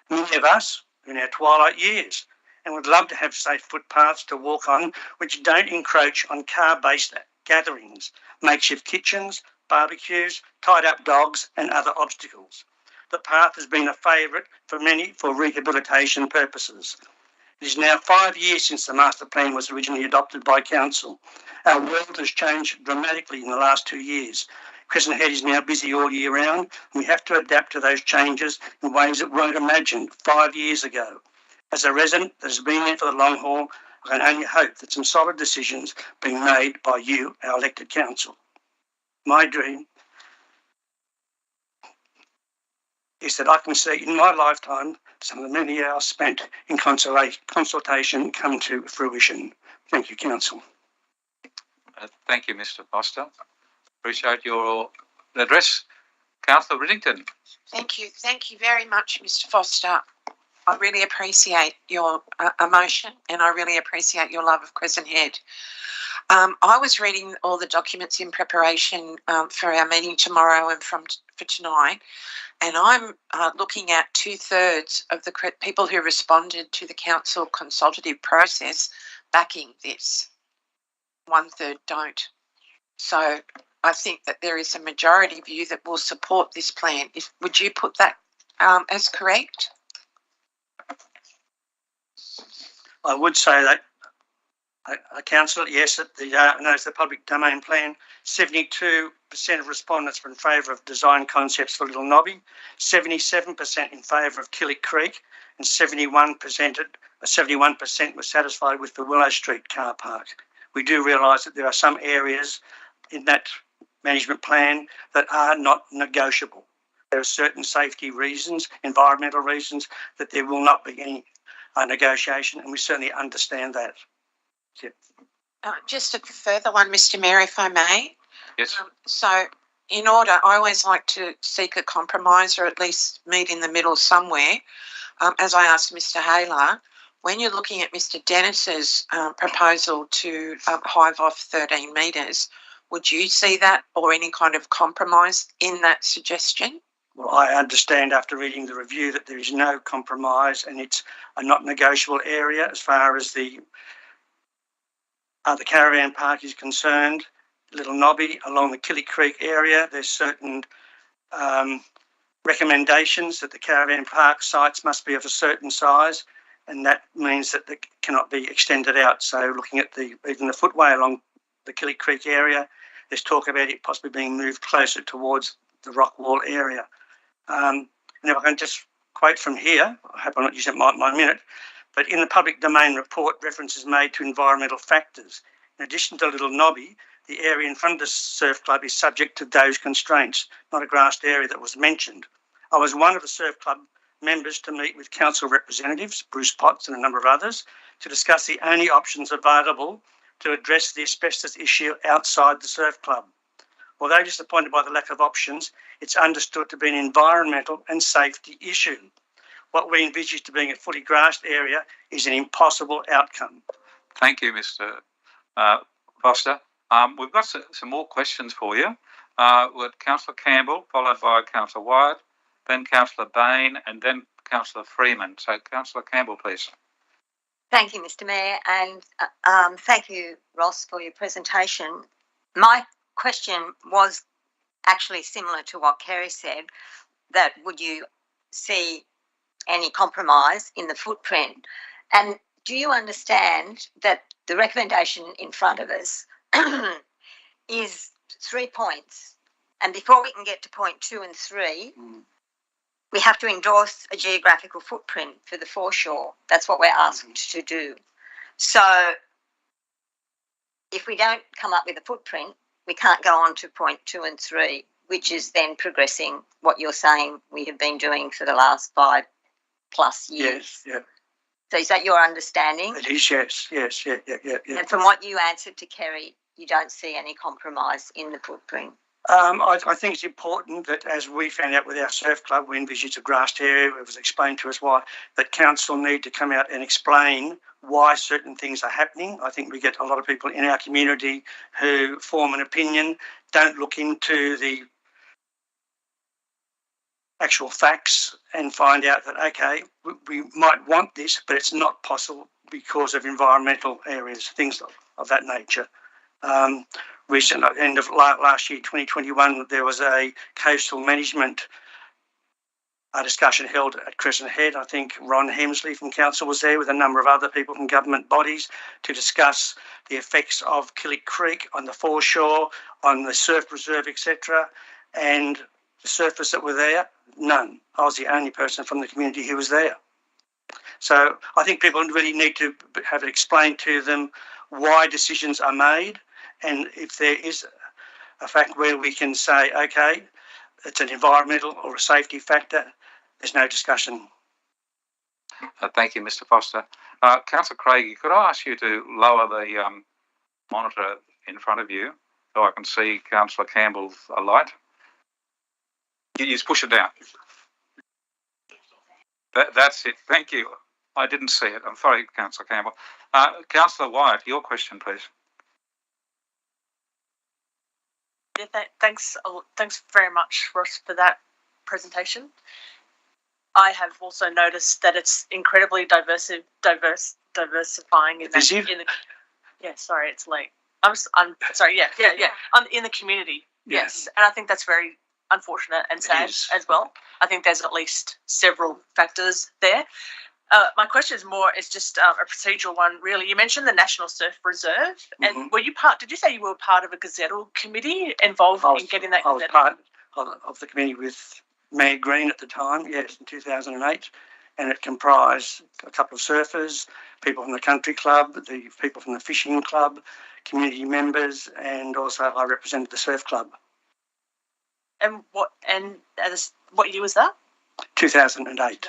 Many of us are in our twilight years and would love to have safe footpaths to walk on which don't encroach on car-based gatherings, makeshift kitchens, barbecues, tied-up dogs and other obstacles. The path has been a favourite for many for rehabilitation purposes. It is now 5 years since the master plan was originally adopted by council. Our world has changed dramatically in the last 2 years. Crescent Head is now busy all year round, and we have to adapt to those changes in ways that weren't imagined 5 years ago. As a resident that has been there for the long haul, I can only hope that some solid decisions being made by you, our elected council. My dream is that I can see in my lifetime some of the many hours spent in consultation come to fruition. Thank you, Council. Thank you, Mr. Foster. Appreciate your address. Councillor Riddington. Thank you very much, Mr. Foster. I really appreciate your emotion and I really appreciate your love of Crescent Head. I was reading all the documents in preparation for our meeting tomorrow and for tonight, and I'm looking at 2/3 of the people who responded to the council consultative process backing this. 1/3 don't. So I think that there is a majority view that will support this plan. Would you put that as correct? I would say that, Councillor, yes, the public domain plan, 72% of respondents were in favour of design concepts for Little Nobby, 77% in favour of Killick Creek, and 71% were satisfied with the Willow Street car park. We do realise that there are some areas in that management plan that are not negotiable. There are certain safety reasons, environmental reasons, that there will not be any negotiation, and we certainly understand that. Yeah. Just a further one, Mr. Mayor, if I may. Yes. So, in order, I always like to seek a compromise or at least meet in the middle somewhere. As I asked Mr. Haler, when you're looking at Mr. Dennis's proposal to hive off 13 metres, would you see that or any kind of compromise in that suggestion? Well, I understand after reading the review that there is no compromise and it's a not negotiable area as far as the caravan park is concerned. Little Nobby along the Killick Creek area, there's certain recommendations that the caravan park sites must be of a certain size, and that means that they cannot be extended out. So looking at even the footway along the Killick Creek area, there's talk about it possibly being moved closer towards the rock wall area. And if I can just quote from here, I hope I'm not using my minute, but in the public domain report, reference is made to environmental factors. In addition to Little Nobby, the area in front of the surf club is subject to those constraints, not a grassed area that was mentioned. I was one of the surf club members to meet with council representatives, Bruce Potts and a number of others, to discuss the only options available to address the asbestos issue outside the surf club. Although disappointed by the lack of options, it's understood to be an environmental and safety issue. What we envisage to being a fully grassed area is an impossible outcome. Thank you, Mr. Foster. We've got some more questions for you. With Councillor Campbell, followed by Councillor Wyatt, then Councillor Bain, and then Councillor Freeman. So, Councillor Campbell, please. Thank you, Mr. Mayor, and thank you, Ross, for your presentation. My question was actually similar to what Kerry said, that would you see any compromise in the footprint? And do you understand that the recommendation in front of us is 3 points? And before we can get to point 2 and 3, we have to endorse a geographical footprint for the foreshore. That's what we're asked to do. So if we don't come up with a footprint, we can't go on to point 2 and 3, which is then progressing what you're saying we have been doing for the last 5+ years. Yes, yeah. So is that your understanding? It is, yes. And from what you answered to Kerry, you don't see any compromise in the footprint? I think it's important that, as we found out with our surf club, we envisaged a grassed area. It was explained to us why that council need to come out and explain why certain things are happening. I think we get a lot of people in our community who form an opinion, don't look into the actual facts and find out that, okay, we might want this, but it's not possible because of environmental areas, things of that nature. Recent end of last year, 2021, there was a coastal management discussion held at Crescent Head. I think Ron Hemsley from Council was there with a number of other people from government bodies to discuss the effects of Killick Creek on the foreshore, on the surf reserve, etc. And the surfers that were there, none. I was the only person from the community who was there. So I think people really need to have it explained to them why decisions are made, and if there is a fact where we can say, okay, it's an environmental or a safety factor, there's no discussion. Thank you, Mr. Foster. Councillor Craigie, could I ask you to lower the monitor in front of you so I can see Councillor Campbell's light? You just push it down. That's it. Thank you. I didn't see it. I'm sorry, Councillor Campbell. Councillor Wyatt, your question, please. Yeah, thanks very much, Ross, for that presentation. I have also noticed that it's incredibly diversifying in the. Yeah, sorry, it's late. I'm sorry. Yeah. In the community, yes, and I think that's very unfortunate and sad as well. I think there's at least several factors there. My question is just a procedural one, really. You mentioned the National Surf Reserve, and were you part? Did you say you were part of a gazettal committee involved in getting that? I was part of the committee with Mayor Green at the time, yes, in 2008, and it comprised a couple of surfers, people from the country club, the people from the fishing club, community members, and also I represented the surf club. And what year was that? 2008.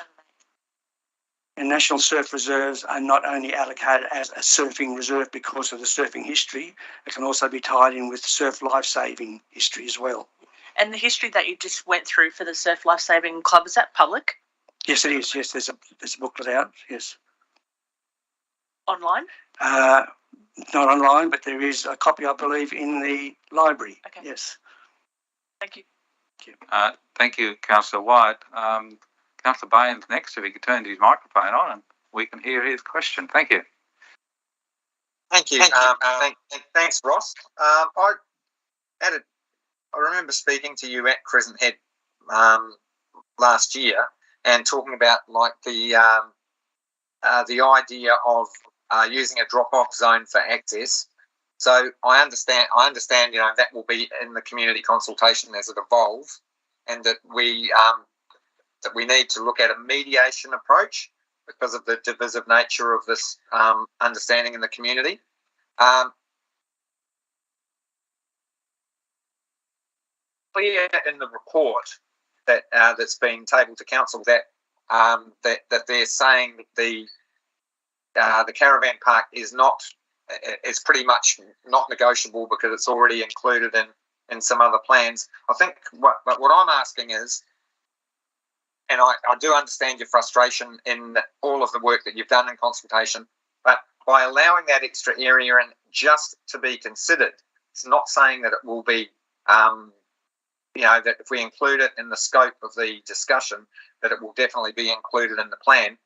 And national surf reserves are not only allocated as a surfing reserve because of the surfing history, it can also be tied in with surf life-saving history as well. And the history that you just went through for the Surf Life-Saving Club, is that public? Yes, it is. Yes, there's a booklet out, yes. Online? Not online, but there is a copy, I believe, in the library. Okay. Yes. Thank you. Thank you, Councillor Wyatt. Councillor Baines next, if he could turn his microphone on and we can hear his question. Thank you. Thank you. Thanks, Ross. I remember speaking to you at Crescent Head last year and talking about like the idea of using a drop-off zone for access. So I understand, that will be in the community consultation as it evolves, and that we need to look at a mediation approach because of the divisive nature of this understanding in the community. Clear in the report that that's been tabled to council that they're saying that the caravan park is pretty much not negotiable because it's already included in some other plans. I think what I'm asking is, and I do understand your frustration in all of the work that you've done in consultation, but by allowing that extra area in just to be considered, it's not saying that it will be, that if we include it in the scope of the discussion, that it will definitely be included in the plan.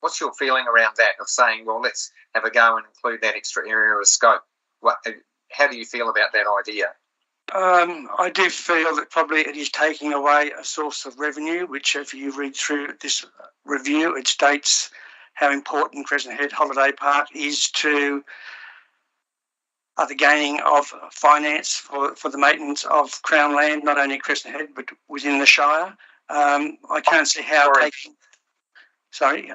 What's your feeling around that, of saying, well, let's have a go and include that extra area of scope? How do you feel about that idea? I do feel that probably it is taking away a source of revenue, which if you read through this review, it states how important Crescent Head Holiday Park is to the gaining of finance for the maintenance of Crown land, not only Crescent Head, but within the Shire. I can't see how taking... Sorry?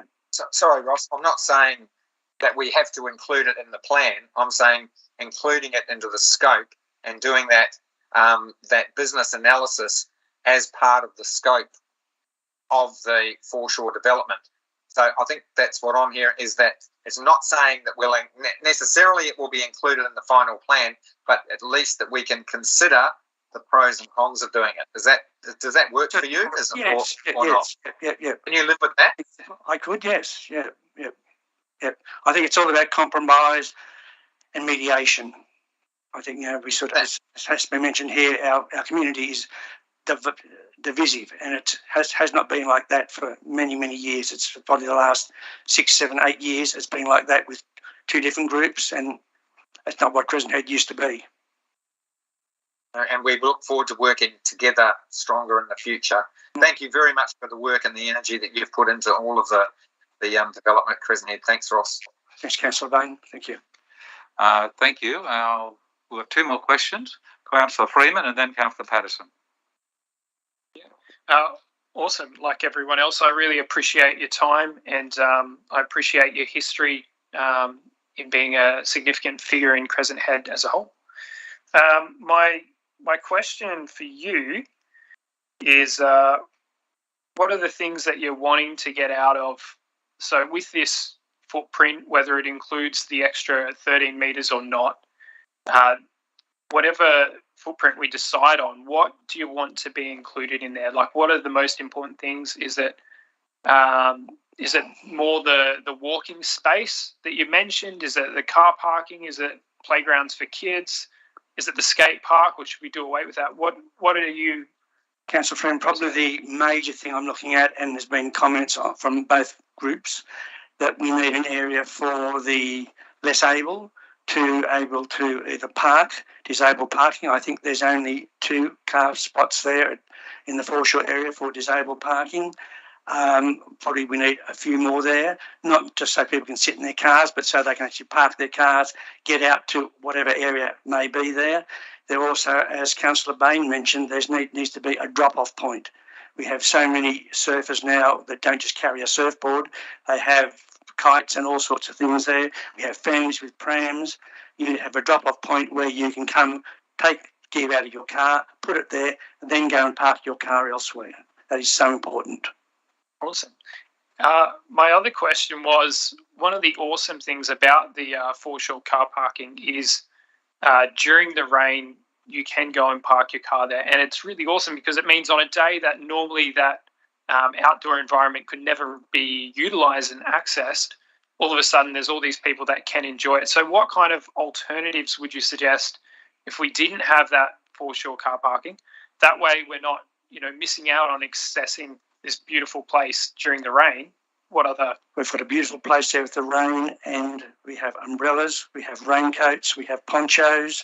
Sorry, Ross, I'm not saying that we have to include it in the plan. I'm saying including it into the scope and doing that business analysis as part of the scope of the foreshore development. So I think that's what I'm hearing, is that it's not saying that necessarily it will be included in the final plan, but at least that we can consider the pros and cons of doing it. Does that work for you? Yes, or not? Yeah. Can you live with that? I could, yes. Yeah. I think it's all about compromise and mediation. I think, we sort of, as has been mentioned here, our community is divisive, and it has not been like that for many, many years. It's probably the last 6, 7, 8 years it's been like that with two different groups, and that's not what Crescent Head used to be. And we look forward to working together stronger in the future. Thank you very much for the work and the energy that you've put into all of the development at Crescent Head. Thanks, Ross. Thanks, Councillor Bain. Thank you. Thank you. We'll have two more questions. Councillor Freeman and then Councillor Patterson. Awesome. Like everyone else, I really appreciate your time, and I appreciate your history in being a significant figure in Crescent Head as a whole. My question for you is, what are the things that you're wanting to get out of? So with this footprint, whether it includes the extra 13 metres or not, whatever footprint we decide on, what do you want to be included in there? Like, what are the most important things? Is it more the walking space that you mentioned? Is it the car parking? Is it playgrounds for kids? Is it the skate park, or should we do away with that? What are you... Councillor Friend, probably the major thing I'm looking at, and there's been comments from both groups, that we need an area for the less able to either park, disabled parking. I think there's only 2 car spots there in the foreshore area for disabled parking. Probably we need a few more there, not just so people can sit in their cars, but so they can actually park their cars, get out to whatever area may be there. There also, as Councillor Bain mentioned, there needs to be a drop-off point. We have so many surfers now that don't just carry a surfboard. They have kites and all sorts of things there. We have families with prams. You have a drop-off point where you can come, take gear out of your car, put it there, and then go and park your car elsewhere. That is so important. Awesome. My other question was, one of the awesome things about the foreshore car parking is during the rain, you can go and park your car there. And it's really awesome because it means on a day that normally that outdoor environment could never be utilised and accessed, all of a sudden there's all these people that can enjoy it. So what kind of alternatives would you suggest if we didn't have that foreshore car parking? That way we're not, missing out on accessing this beautiful place during the rain. What other... We've got a beautiful place there with the rain, and we have umbrellas, we have raincoats, we have ponchos,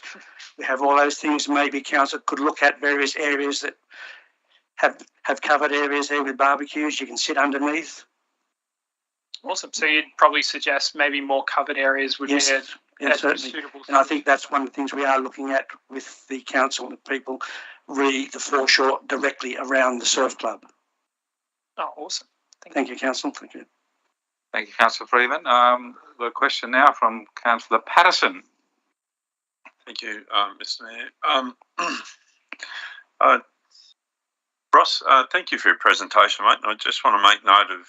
we have all those things. Maybe council could look at various areas that have covered areas there with barbecues you can sit underneath. Awesome. So you'd probably suggest maybe more covered areas would be certainly. Suitable. And I think that's one of the things we are looking at with the council, that people read the foreshore directly around the surf club. Oh, awesome. Thank you, Councillor. Thank you. Thank you, Councillor Freeman. The question now from Councillor Patterson. Thank you, Mr. Mayor. Ross, thank you for your presentation, mate. I just want to make note of,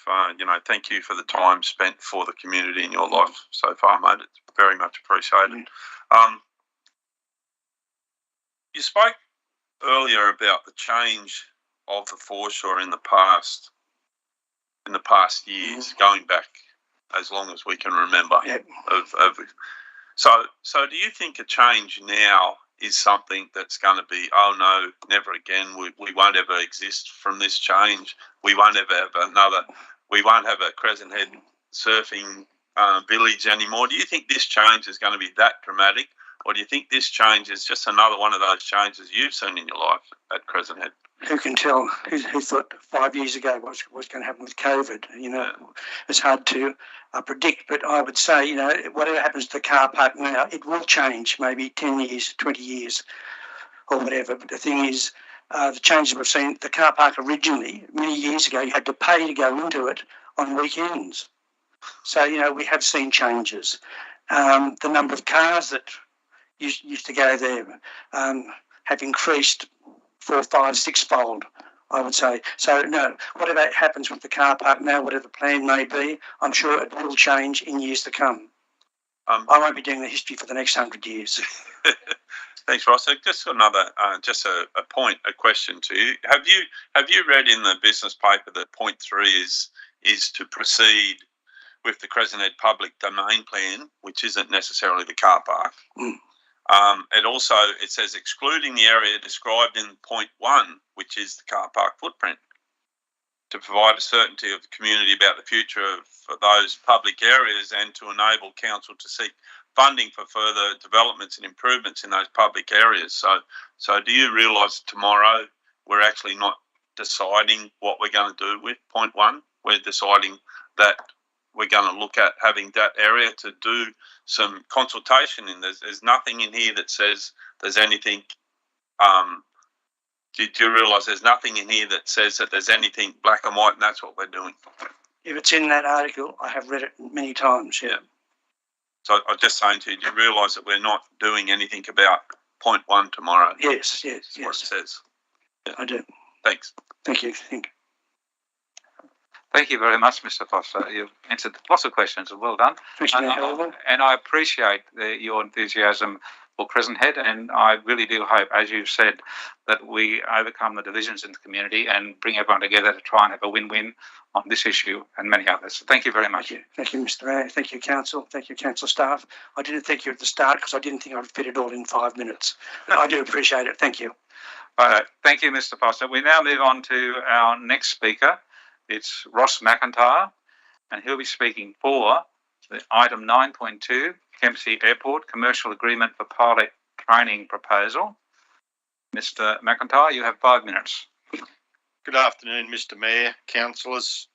thank you for the time spent for the community in your life so far, mate. It's very much appreciated. You spoke earlier about the change of the foreshore in the past years, going back as long as we can remember. Yep. So do you think a change now is something that's going to be, oh no, never again, we won't ever exist from this change, we won't ever have we won't have a Crescent Head surfing village anymore? Do you think this change is going to be that dramatic, or do you think this change is just another one of those changes you've seen in your life at Crescent Head? Who can tell? Who thought 5 years ago what was going to happen with COVID? It's hard to predict, but I would say, whatever happens to the car park now, it will change maybe 10 years, 20 years or whatever. But the thing is, the changes we've seen, the car park originally, many years ago, you had to pay to go into it on weekends. So, we have seen changes. The number of cars that used to go there have increased 4, 5, 6-fold, I would say. So, no, whatever happens with the car park now, whatever plan may be, I'm sure it will change in years to come. I won't be doing the history for the next 100 years. Thanks, Ross. Just another, a question to you. Have you read in the business paper that point 3 is to proceed with the Crescent Head public domain plan, which isn't necessarily the car park? It says excluding the area described in point 1, which is the car park footprint, to provide a certainty of the community about the future of those public areas and to enable council to seek funding for further developments and improvements in those public areas. So do you realise tomorrow we're actually not deciding what we're going to do with point 1? We're deciding that we're going to look at having that area to do some consultation in. There's nothing in here that says there's anything. Do you realise there's nothing in here that says that there's anything black and white, and that's what we're doing? If it's in that article, I have read it many times. Yeah. So I'm just saying to you, do you realise that we're not doing anything about point 1 tomorrow? Yes. That's what it says. Yeah. I do. Thanks. Thank you. Thank you very much, Mr. Foster. You've answered lots of questions, and well done. Thank you, and I appreciate your enthusiasm for Crescent Head, and I really do hope, as you've said, that we overcome the divisions in the community and bring everyone together to try and have a win-win on this issue and many others. So thank you very much. Thank you, Mr. Mayor. Thank you, Council. Thank you, Council staff. I didn't thank you at the start because I didn't think I'd fit it all in 5 minutes. But I do appreciate it. Thank you. Thank you, Mr. Foster. We now move on to our next speaker. It's Ross McIntyre, and he'll be speaking for the item 9.2, Kempsey Airport Commercial Agreement for Pilot Training Proposal. Mr. McIntyre, you have 5 minutes. Good afternoon, Mr. Mayor, councillors,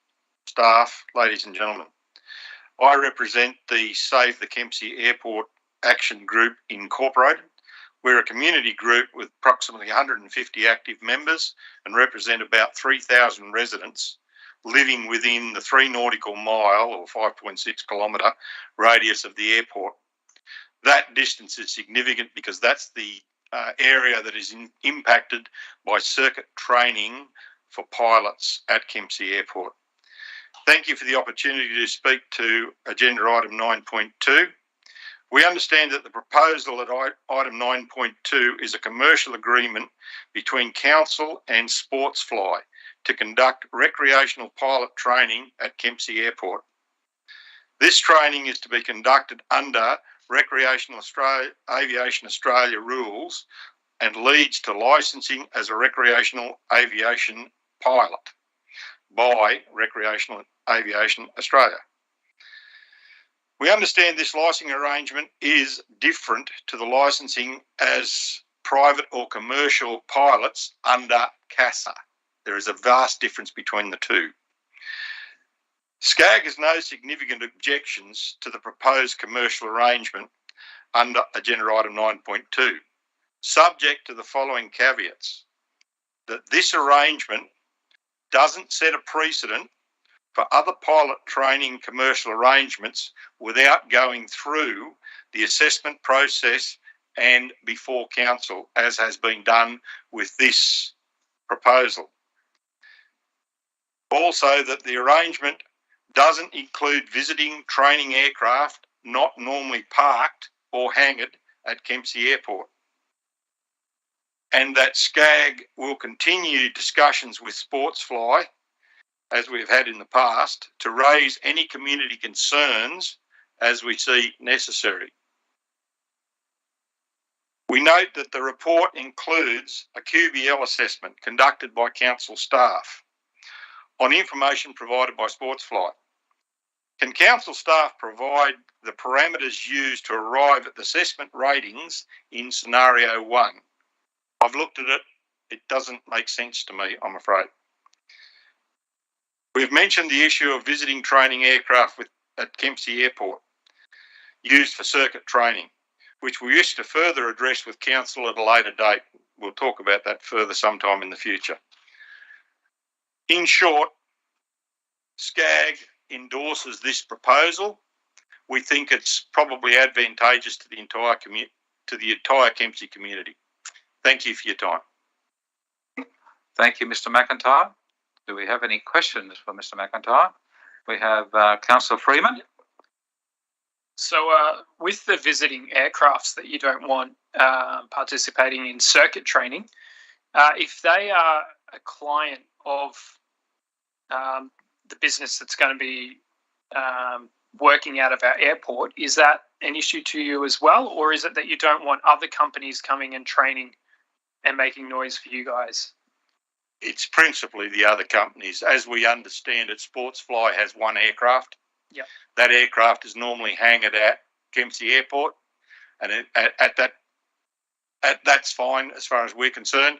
staff, ladies and gentlemen. I represent the Save the Kempsey Airport Action Group Incorporated. We're a community group with approximately 150 active members and represent about 3,000 residents living within the 3 nautical mile or 5.6 kilometre radius of the airport. That distance is significant because that's the area that is impacted by circuit training for pilots at Kempsey Airport. Thank you for the opportunity to speak to agenda item 9.2. We understand that the proposal at item 9.2 is a commercial agreement between Council and Sportsfly to conduct recreational pilot training at Kempsey Airport. This training is to be conducted under Aviation Australia rules and leads to licensing as a recreational aviation pilot by Recreational Aviation Australia. We understand this licensing arrangement is different to the licensing as private or commercial pilots under CASA. There is a vast difference between the two. SCAG has no significant objections to the proposed commercial arrangement under agenda item 9.2, subject to the following caveats: that this arrangement doesn't set a precedent for other pilot training commercial arrangements without going through the assessment process and before council, as has been done with this proposal. Also, that the arrangement doesn't include visiting training aircraft not normally parked or hangared at Kempsey Airport. And that SCAG will continue discussions with Sportsfly, as we've had in the past, to raise any community concerns as we see necessary. We note that the report includes a QBL assessment conducted by council staff on information provided by Sportsfly. Can council staff provide the parameters used to arrive at the assessment ratings in scenario 1? I've looked at it. It doesn't make sense to me, I'm afraid. We've mentioned the issue of visiting training aircraft at Kempsey Airport used for circuit training, which we wish to further address with council at a later date. We'll talk about that further sometime in the future. In short, SCAG endorses this proposal. We think it's probably advantageous to the entire Kempsey community. Thank you for your time. Thank you, Mr. McIntyre. Do we have any questions for Mr. McIntyre? We have Councillor Freeman. So with the visiting aircrafts that you don't want participating in circuit training, if they are a client of the business that's going to be working out of our airport, is that an issue to you as well, or is it that you don't want other companies coming and training and making noise for you guys? It's principally the other companies. As we understand it, Sportsfly has one aircraft. Yep. That aircraft is normally hangared at Kempsey Airport, and that's fine as far as we're concerned.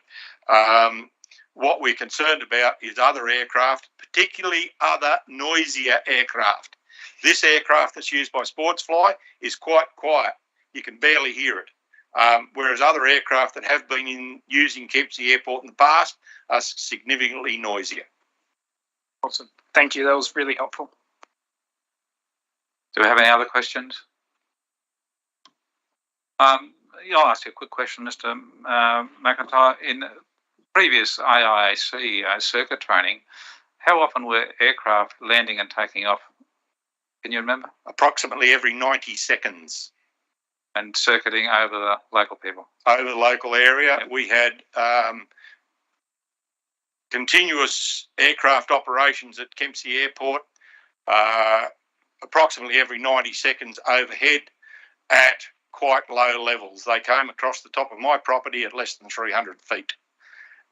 What we're concerned about is other aircraft, particularly other noisier aircraft. This aircraft that's used by Sportsfly is quite quiet. You can barely hear it. Whereas other aircraft that have been using Kempsey Airport in the past are significantly noisier. Awesome. Thank you. That was really helpful. Do we have any other questions? I'll ask you a quick question, Mr. McIntyre. In previous AIAC circuit training, how often were aircraft landing and taking off? Can you remember? Approximately every 90 seconds. And circuiting over the local people? Over the local area. Yep. We had continuous aircraft operations at Kempsey Airport, approximately every 90 seconds overhead at quite low levels. They came across the top of my property at less than 300 feet.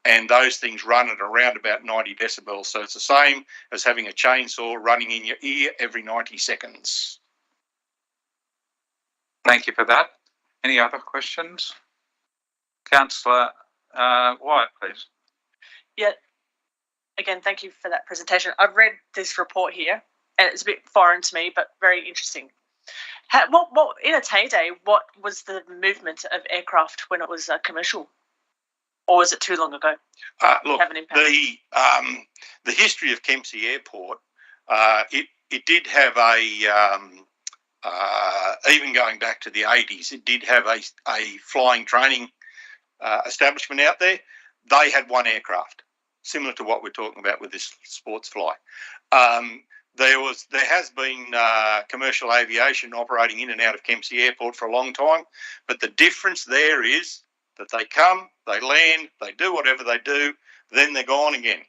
And those things run at around about 90 decibels. So it's the same as having a chainsaw running in your ear every 90 seconds. Thank you for that. Any other questions? Councillor Wyatt, please. Yeah. Again, thank you for that presentation. I've read this report here, and it's a bit foreign to me, but very interesting. What in its heyday, what was the movement of aircraft when it was commercial? Or was it too long ago? Look, the history of Kempsey Airport, it did have even going back to the 80s, it did have a flying training establishment out there. They had one aircraft, similar to what we're talking about with this Sportsfly. There has been commercial aviation operating in and out of Kempsey Airport for a long time, but the difference there is that they come, they land, they do whatever they do, then they're gone again.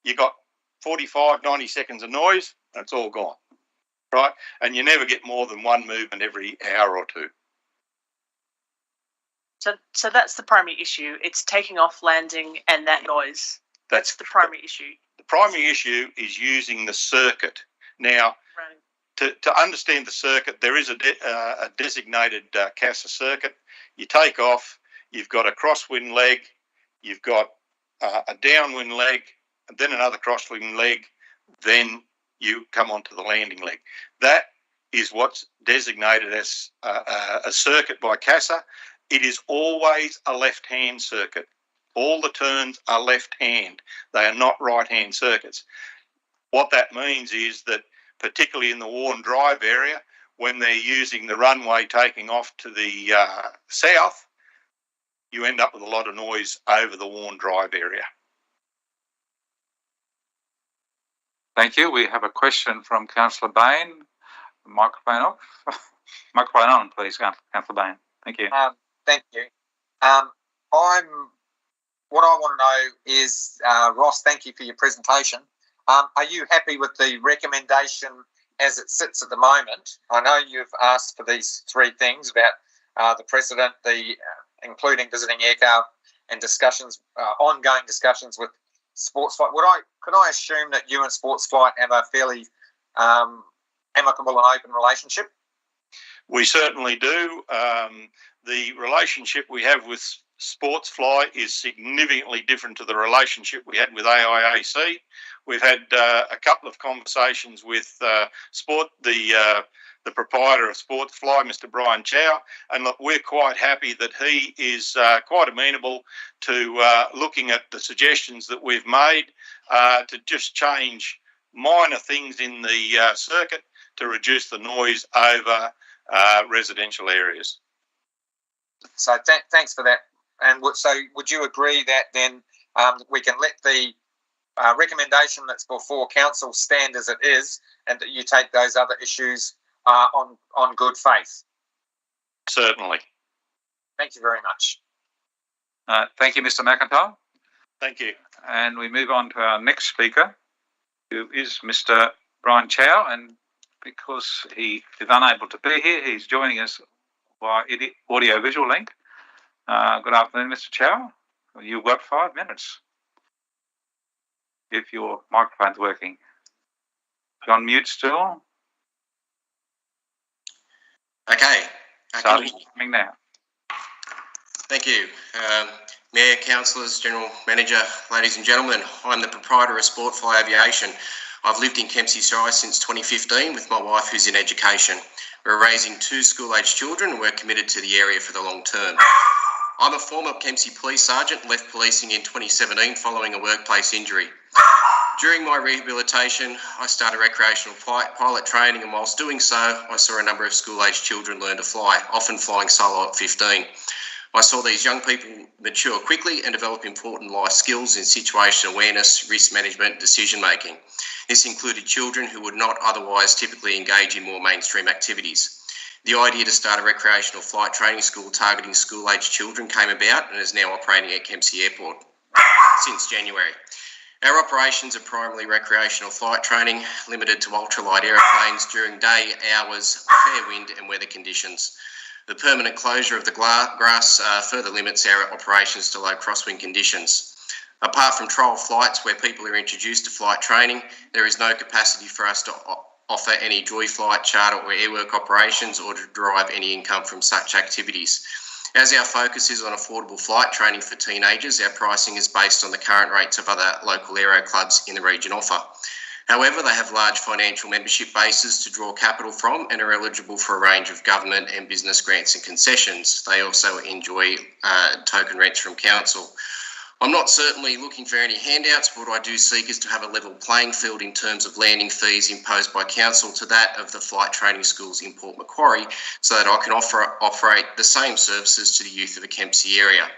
You got 45, 90 seconds of noise, and it's all gone, right? And you never get more than one movement every hour or two. So that's the primary issue. It's taking off, landing, and that noise. That's the primary issue. The primary issue is using the circuit. Now, right. to understand the circuit, there is a designated CASA circuit. You take off, you've got a crosswind leg, you've got a downwind leg, and then another crosswind leg, then you come onto the landing leg. That is what's designated as a circuit by CASA. It is always a left-hand circuit. All the turns are left-hand. They are not right-hand circuits. What that means is that, particularly in the Warren Drive area, when they're using the runway taking off to the south, you end up with a lot of noise over the Warren Drive area. Thank you. We have a question from Councillor Bain. Microphone off. Microphone on, please, Councillor Bain. Thank you. Thank you. What I want to know is, Ross, thank you for your presentation. Are you happy with the recommendation as it sits at the moment? I know you've asked for these three things about the precedent, including visiting aircraft and discussions, ongoing discussions with Sportsflight. Could I assume that you and Sportsflight have a fairly amicable and open relationship? We certainly do. The relationship we have with Sportsfly is significantly different to the relationship we had with AIAC. We've had a couple of conversations with the proprietor of Sportsfly, Mr. Brian Chow, and look, we're quite happy that he is quite amenable to looking at the suggestions that we've made to just change minor things in the circuit to reduce the noise over residential areas. So thanks for that. And so would you agree that then we can let the recommendation that's before council stand as it is, and that you take those other issues on good faith? Certainly. Thank you very much. Thank you, Mr. McIntyre. Thank you. And we move on to our next speaker, who is Mr. Brian Chow. And because he is unable to be here. He's joining us via audio-visual link. Good afternoon, Mr. Chow. You've got 5 minutes, if your microphone's working. You're on mute still. Okay. Starting now. Thank you. Mayor, councillors, General Manager, ladies and gentlemen, I'm the proprietor of Sportfly Aviation. I've lived in Kempsey Shire since 2015 with my wife who's in education. We're raising 2 school-aged children and we're committed to the area for the long term. I'm a former Kempsey Police Sergeant and left policing in 2017 following a workplace injury. During my rehabilitation, I started recreational pilot training, and whilst doing so, I saw a number of school-aged children learn to fly, often flying solo at 15. I saw these young people mature quickly and develop important life skills in situation awareness, risk management, decision making. This included children who would not otherwise typically engage in more mainstream activities. The idea to start a recreational flight training school targeting school-aged children came about and is now operating at Kempsey Airport since January. Our operations are primarily recreational flight training, limited to ultralight aeroplanes during day hours, fair wind and weather conditions. The permanent closure of the grass further limits our operations to low crosswind conditions. Apart from trial flights where people are introduced to flight training, there is no capacity for us to offer any joy flight, charter or airwork operations or to derive any income from such activities. As our focus is on affordable flight training for teenagers, our pricing is based on the current rates of other local aero clubs in the region offer. However, they have large financial membership bases to draw capital from and are eligible for a range of government and business grants and concessions. They also enjoy token rents from council. I'm not certainly looking for any handouts, but what I do seek is to have a level playing field in terms of landing fees imposed by council to that of the flight training schools in Port Macquarie, so that I can operate the same services to the youth of the Kempsey area.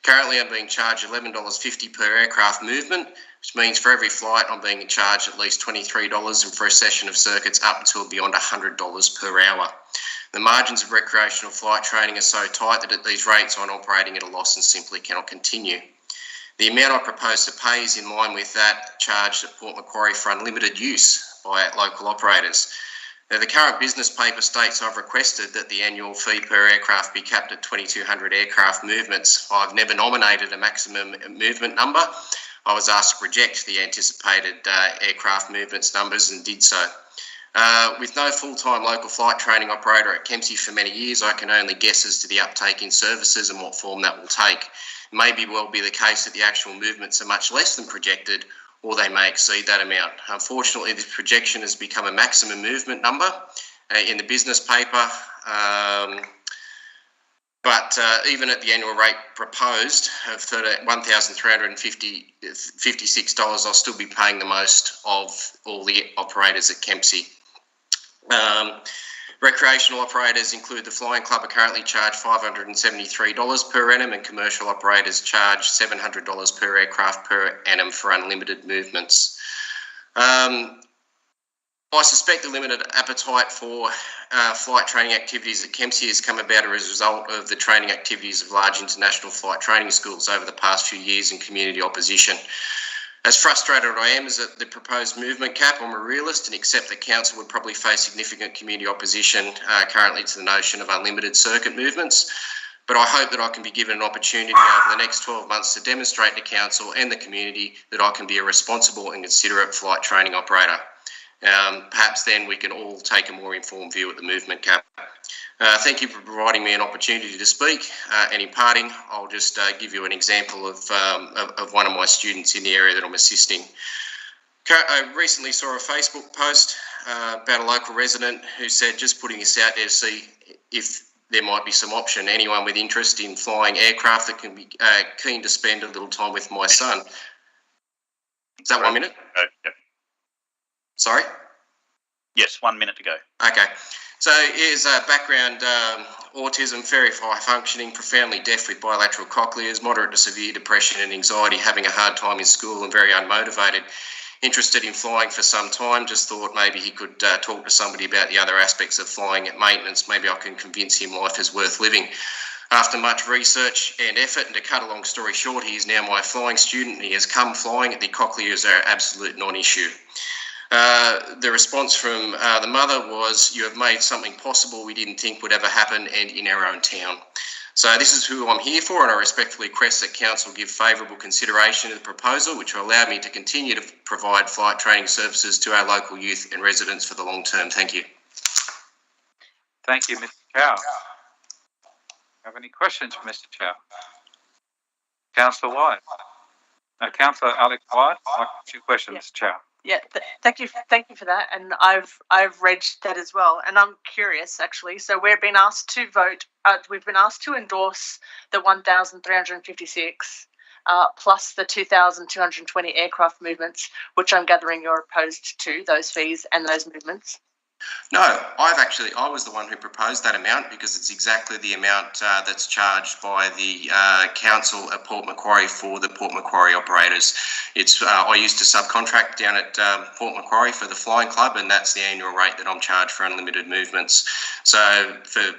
Currently, I'm being charged $11.50 per aircraft movement, which means for every flight I'm being charged at least $23, and for a session of circuits up until beyond $100 per hour. The margins of recreational flight training are so tight that at these rates I'm operating at a loss and simply cannot continue. The amount I propose to pay is in line with that charged at Port Macquarie for unlimited use by local operators. Now, the current business paper states I've requested that the annual fee per aircraft be capped at 2,200 aircraft movements. I've never nominated a maximum movement number. I was asked to project the anticipated aircraft movements numbers and did so. With no full-time local flight training operator at Kempsey for many years, I can only guess as to the uptake in services and what form that will take. It may well be the case that the actual movements are much less than projected, or they may exceed that amount. Unfortunately, this projection has become a maximum movement number in the business paper, but even at the annual rate proposed of $1,356, I'll still be paying the most of all the operators at Kempsey. Recreational operators include the Flying Club are currently charged $573 per annum, and commercial operators charge $700 per aircraft per annum for unlimited movements. I suspect the limited appetite for flight training activities at Kempsey has come about as a result of the training activities of large international flight training schools over the past few years and community opposition. As frustrated I am as the proposed movement cap, I'm a realist and accept that council would probably face significant community opposition currently to the notion of unlimited circuit movements. But I hope that I can be given an opportunity over the next 12 months to demonstrate to council and the community that I can be a responsible and considerate flight training operator. Perhaps then we can all take a more informed view at the movement cap. Thank you for providing me an opportunity to speak. And in parting, I'll just give you an example of one of my students in the area that I'm assisting. I recently saw a Facebook post about a local resident who said, just putting this out there to see if there might be some option, anyone with interest in flying aircraft that can be keen to spend a little time with my son. Is that 1 minute? Yep. Sorry? Yes, 1 minute to go. Okay. So here's background, autism, very high functioning, profoundly deaf with bilateral cochlears, moderate to severe depression and anxiety, having a hard time in school and very unmotivated. Interested in flying for some time, just thought maybe he could talk to somebody about the other aspects of flying at maintenance. Maybe I can convince him life is worth living. After much research and effort, and to cut a long story short, he is now my flying student and he has come flying. The cochlears are an absolute non-issue. The response from the mother was, "You have made something possible we didn't think would ever happen, and in our own town." So this is who I'm here for, and I respectfully request that Council give favourable consideration to the proposal, which will allow me to continue to provide flight training services to our local youth and residents for the long term. Thank you. Thank you, Mr. Chow. Have any questions for Mr. Chow? Councillor White. Councillor Alex White, two questions, Mr. Chow. Yeah, thank you for that, and I've read that as well, and I'm curious actually. So we've been asked to vote. We've been asked to endorse the 1,356 plus the 2,220 aircraft movements, which I'm gathering you're opposed to those fees and those movements. No, I was the one who proposed that amount because it's exactly the amount that's charged by the council at Port Macquarie for the Port Macquarie operators. It's I used to subcontract down at Port Macquarie for the Flying Club, and that's the annual rate that I'm charged for unlimited movements. So for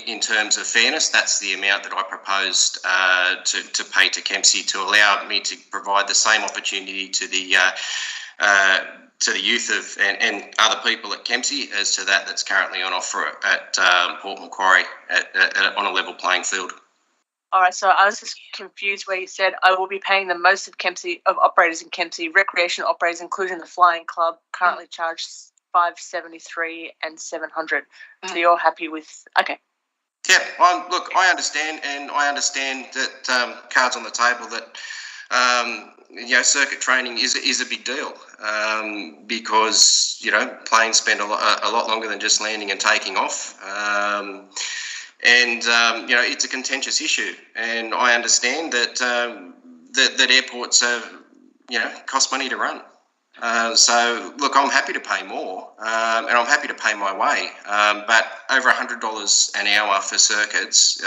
in terms of fairness, that's the amount that I proposed to pay to Kempsey to allow me to provide the same opportunity to the youth and other people at Kempsey as to that's currently on offer at Port Macquarie on a level playing field. All right, so I was just confused where you said I will be paying the most of operators in Kempsey, recreational operators, including the Flying Club, currently charge $573 and $700. So you're happy with Yeah, look, I understand, and I understand that cards on the table that circuit training is a big deal because planes spend a lot longer than just landing and taking off, and it's a contentious issue, and I understand that airports cost money to run. So look, I'm happy to pay more, and I'm happy to pay my way, but over $100 an hour for circuits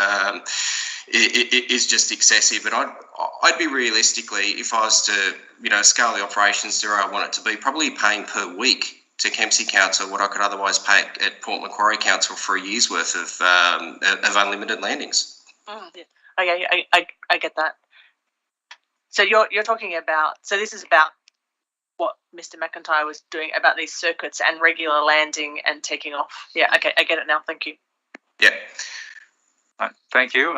it is just excessive. And I'd be realistically, if I was to scale the operations to where I want it to be, probably paying per week to Kempsey Council what I could otherwise pay at Port Macquarie Council for a year's worth of unlimited landings. Okay, I get that. So you're talking about, so this is about what Mr. McIntyre was doing about these circuits and regular landing and taking off. Yeah, okay, I get it now. Thank you. Yeah. Thank you.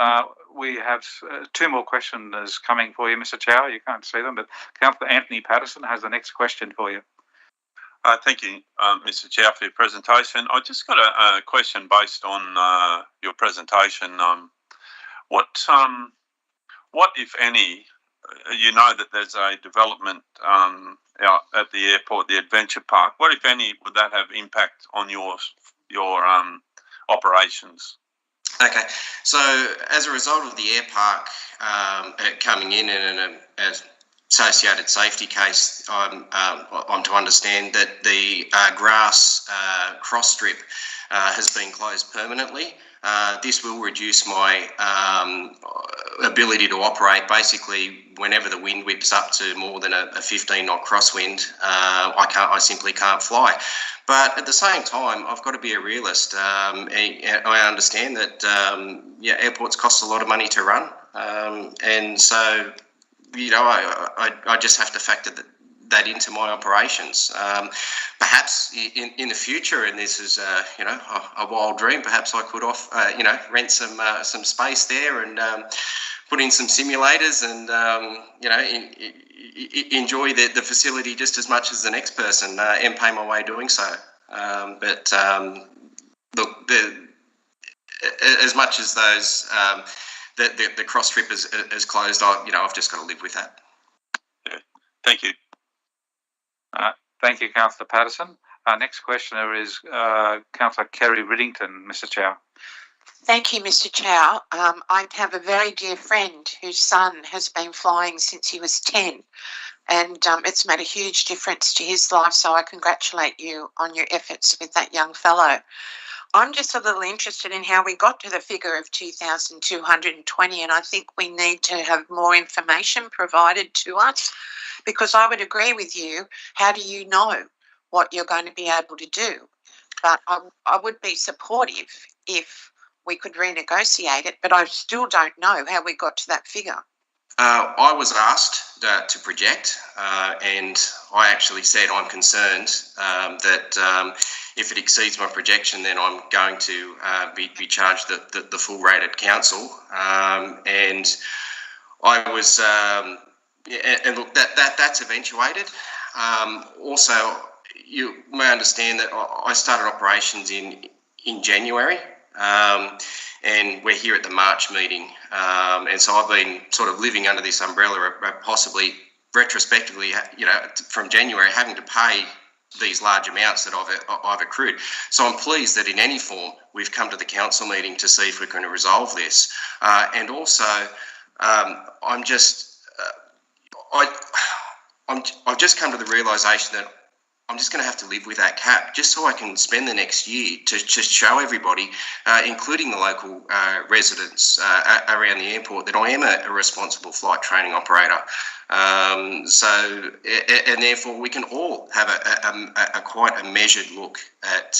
We have two more questions coming for you, Mr. Chow. You can't see them, but Councillor Anthony Patterson has the next question for you. Thank you, Mr. Chow, for your presentation. I just got a question based on your presentation. What, if any, you know that there's a development out at the airport, the adventure park. What, if any, would that have impact on your operations? Okay, so as a result of the air park coming in and an associated safety case, I'm to understand that the grass cross strip has been closed permanently. This will reduce my ability to operate. Basically, whenever the wind whips up to more than a 15-knot crosswind, I simply can't fly. But at the same time, I've got to be a realist. I understand that airports cost a lot of money to run, and so I just have to factor that into my operations. Perhaps in the future, and this is a wild dream, perhaps I could rent some space there and put in some simulators and enjoy the facility just as much as the next person and pay my way doing so. But look, as much as those the cross strip is closed, I've just got to live with that. Yeah. Thank you. Thank you, Councillor Patterson. Our next questioner is Councillor Kerry Riddington, Mr. Chow. Thank you, Mr. Chow. I have a very dear friend whose son has been flying since he was 10, and it's made a huge difference to his life, so I congratulate you on your efforts with that young fellow. I'm just a little interested in how we got to the figure of 2,220, and I think we need to have more information provided to us, because I would agree with you. How do you know what you're going to be able to do? But I would be supportive if we could renegotiate it, but I still don't know how we got to that figure. I was asked to project, and I actually said I'm concerned that if it exceeds my projection, then I'm going to be charged the full rate at council. And I was, and look, that's eventuated. Also, you may understand that I started operations in January. And we're here at the March meeting, and so I've been sort of living under this umbrella, possibly retrospectively, from January, having to pay these large amounts that I've accrued. So I'm pleased that in any form we've come to the council meeting to see if we're going to resolve this. And also, I've just come to the realisation that I'm just going to have to live with that cap, just so I can spend the next year to just show everybody, including the local residents around the airport, that I am a responsible flight training operator. So, and therefore we can all have a quite a measured look at,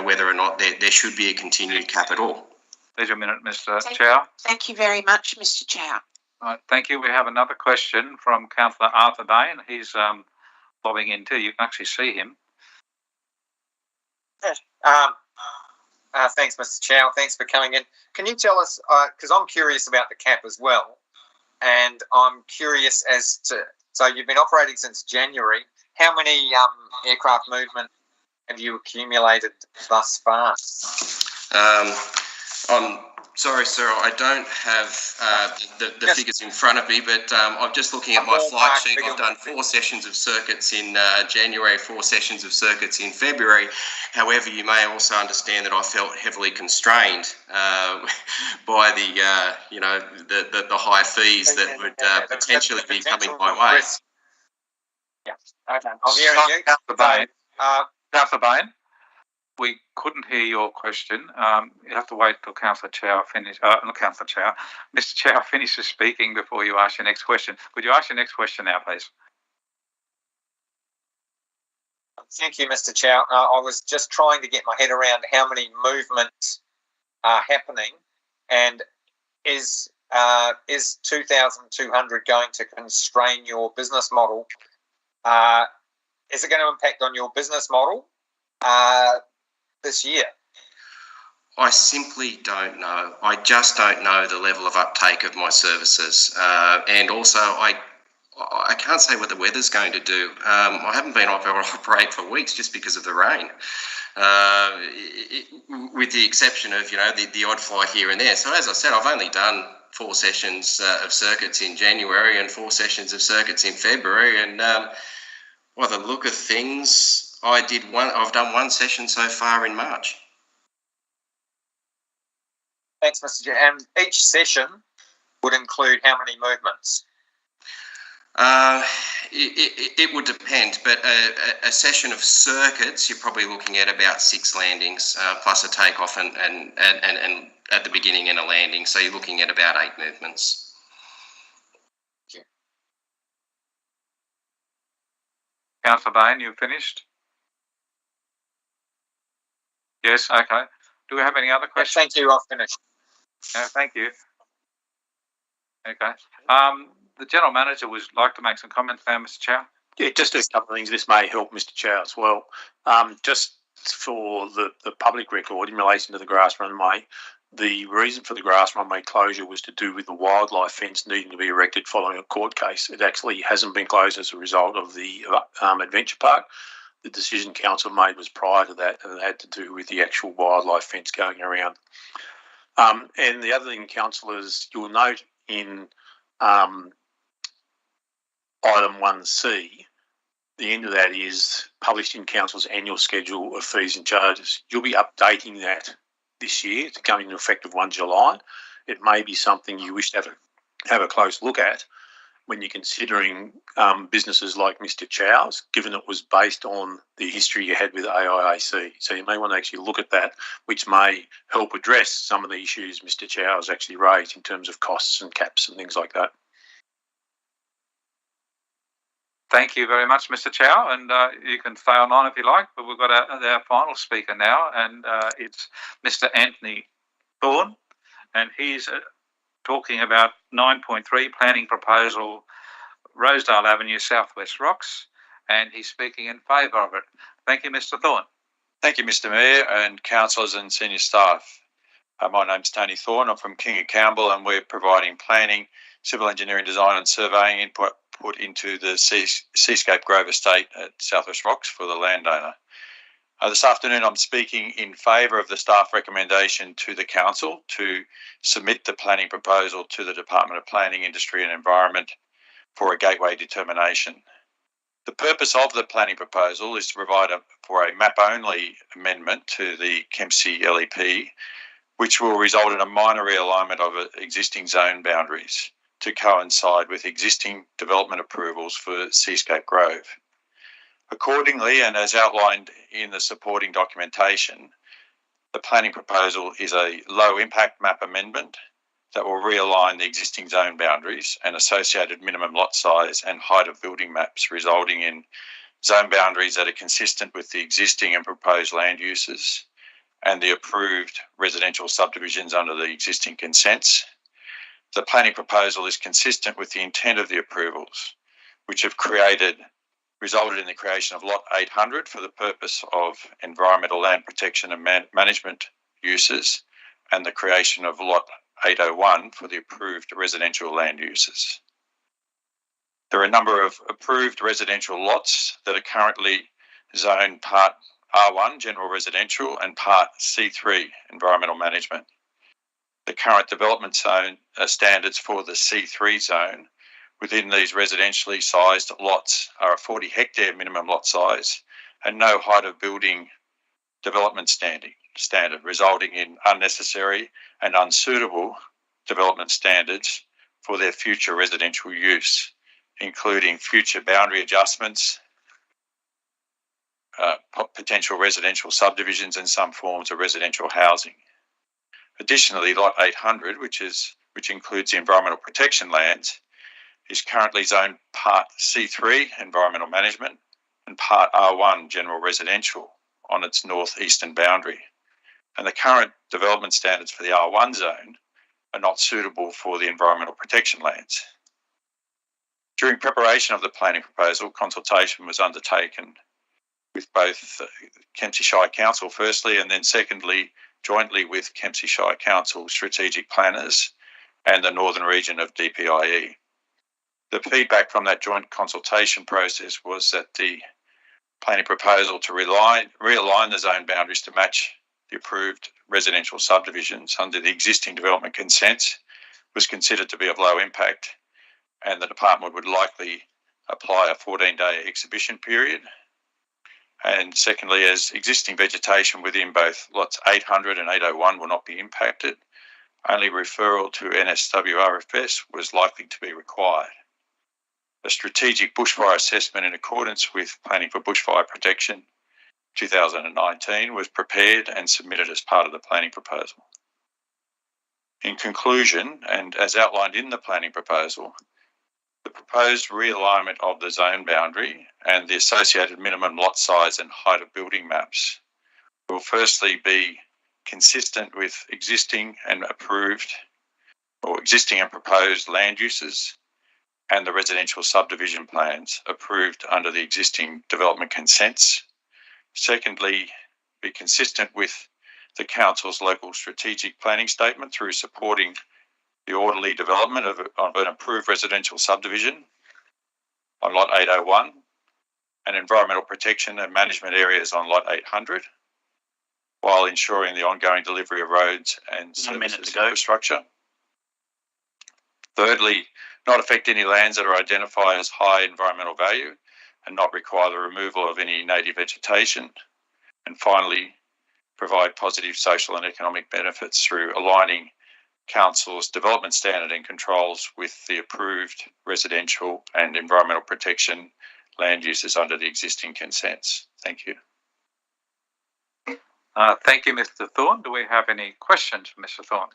whether or not there should be a continued cap at all. There's your minute, Mr. Chow. Thank you very much, Mr. Chow. Right, thank you. We have another question from Councillor Arthur Bain. He's bobbing in too. You can actually see him. Thanks, Mr. Chow. Thanks for coming in. Can you tell us, because I'm curious about the cap as well, and I'm curious as to, so you've been operating since January. How many aircraft movement have you accumulated thus far? I'm sorry, sir, I don't have the figures in front of me, but I'm just looking at my flight sheet. I've done 4 sessions of circuits in January, 4 sessions of circuits in February. However, you may also understand that I felt heavily constrained by the high fees that would potentially be coming my way. Yeah, okay. I'm hearing you. Councillor Bain, we couldn't hear your question. You have to wait till Councillor Chow Mr. Chow finishes speaking before you ask your next question. Could you ask your next question now, please? Thank you, Mr. Chow. I was just trying to get my head around how many movements are happening, and is 2,200 going to constrain your business model? Is it going to impact on your business model this year? I simply don't know. I just don't know the level of uptake of my services, and also I can't say what the weather's going to do. I haven't been able to operate for weeks just because of the rain, with the exception of the odd flight here and there. So as I said, I've only done 4 sessions of circuits in January and 4 sessions of circuits in February, and by the look of things, I've done 1 session so far in March. Thanks, Mr. Chair. And each session would include how many movements? It would depend, but a session of circuits, you're probably looking at about 6 landings, plus a takeoff and at the beginning and a landing. So you're looking at about 8 movements. Thank you. Councillor Bain, you finished? Yes, okay. Do we have any other questions? Thank you, I've finished. Thank you. Okay. The General Manager would like to make some comments now, Mr. Chow. Yeah, just a couple of things. This may help Mr. Chow as well. Just for the public record in relation to the grass runway, the reason for the grass runway closure was to do with the wildlife fence needing to be erected following a court case. It actually hasn't been closed as a result of the adventure park. The decision council made was prior to that, and it had to do with the actual wildlife fence going around. And the other thing, councillors, you'll note in item 1C, the end of that is published in council's annual schedule of fees and charges. You'll be updating that this year to come into effect of 1 July. It may be something you wish to have a close look at when you're considering businesses like Mr. Chow's, given it was based on the history you had with AIAC. So you may want to actually look at that, which may help address some of the issues Mr. Chow's actually raised in terms of costs and caps and things like that. Thank you very much, Mr. Chow, and you can stay on if you like, but we've got our final speaker now, and it's Mr. Anthony Thorne, and he's talking about 9.3 planning proposal, Rosedale Avenue, Southwest Rocks, and he's speaking in favour of it. Thank you, Mr. Thorne. Thank you, Mr. Mayor and councillors and senior staff. My name's Tony Thorne. I'm from King and Campbell, and we're providing planning, civil engineering, design and surveying input into the Seascape Grove estate at Southwest Rocks for the landowner. This afternoon I'm speaking in favour of the staff recommendation to the council to submit the planning proposal to the Department of Planning, Industry and Environment for a gateway determination. The purpose of the planning proposal is to provide for a map-only amendment to the Kempsey LEP, which will result in a minor realignment of existing zone boundaries to coincide with existing development approvals for Seascape Grove. Accordingly, and as outlined in the supporting documentation, the planning proposal is a low-impact map amendment that will realign the existing zone boundaries and associated minimum lot size and height of building maps, resulting in zone boundaries that are consistent with the existing and proposed land uses and the approved residential subdivisions under the existing consents. The planning proposal is consistent with the intent of the approvals, which have resulted in the creation of Lot 800 for the purpose of environmental land protection and management uses, and the creation of Lot 801 for the approved residential land uses. There are a number of approved residential lots that are currently zoned Part R1, General Residential, and Part C3, Environmental Management. The current development zone standards for the C3 zone within these residentially sized lots are a 40 hectare minimum lot size and no height of building development standard, resulting in unnecessary and unsuitable development standards for their future residential use, including future boundary adjustments, potential residential subdivisions and some forms of residential housing. Additionally, Lot 800, which includes the environmental protection lands, is currently zoned Part C3, Environmental Management, and Part R1, General Residential, on its northeastern boundary. And the current development standards for the R1 zone are not suitable for the environmental protection lands. During preparation of the planning proposal, consultation was undertaken with both Kempsey Shire Council firstly, and then secondly, jointly with Kempsey Shire Council strategic planners and the Northern Region of DPIE. The feedback from that joint consultation process was that the planning proposal to realign the zone boundaries to match the approved residential subdivisions under the existing development consents was considered to be of low impact, and the department would likely apply a 14-day exhibition period. And secondly, as existing vegetation within both lots 800 and 801 will not be impacted, only referral to NSWRFS was likely to be required. A strategic bushfire assessment in accordance with Planning for Bushfire Protection 2019 was prepared and submitted as part of the planning proposal. In conclusion, and as outlined in the planning proposal, the proposed realignment of the zone boundary and the associated minimum lot size and height of building maps will firstly be consistent with existing and proposed land uses and the residential subdivision plans approved under the existing development consents. Secondly, be consistent with the Council's local strategic planning statement through supporting the orderly development of an approved residential subdivision on Lot 801 and environmental protection and management areas on Lot 800, while ensuring the ongoing delivery of roads and services infrastructure. Thirdly, not affect any lands that are identified as high environmental value and not require the removal of any native vegetation. And finally, provide positive social and economic benefits through aligning Council's development standard and controls with the approved residential and environmental protection land uses under the existing consents. Thank you. Thank you, Mr. Thorne. Do we have any questions for Mr. Thorne?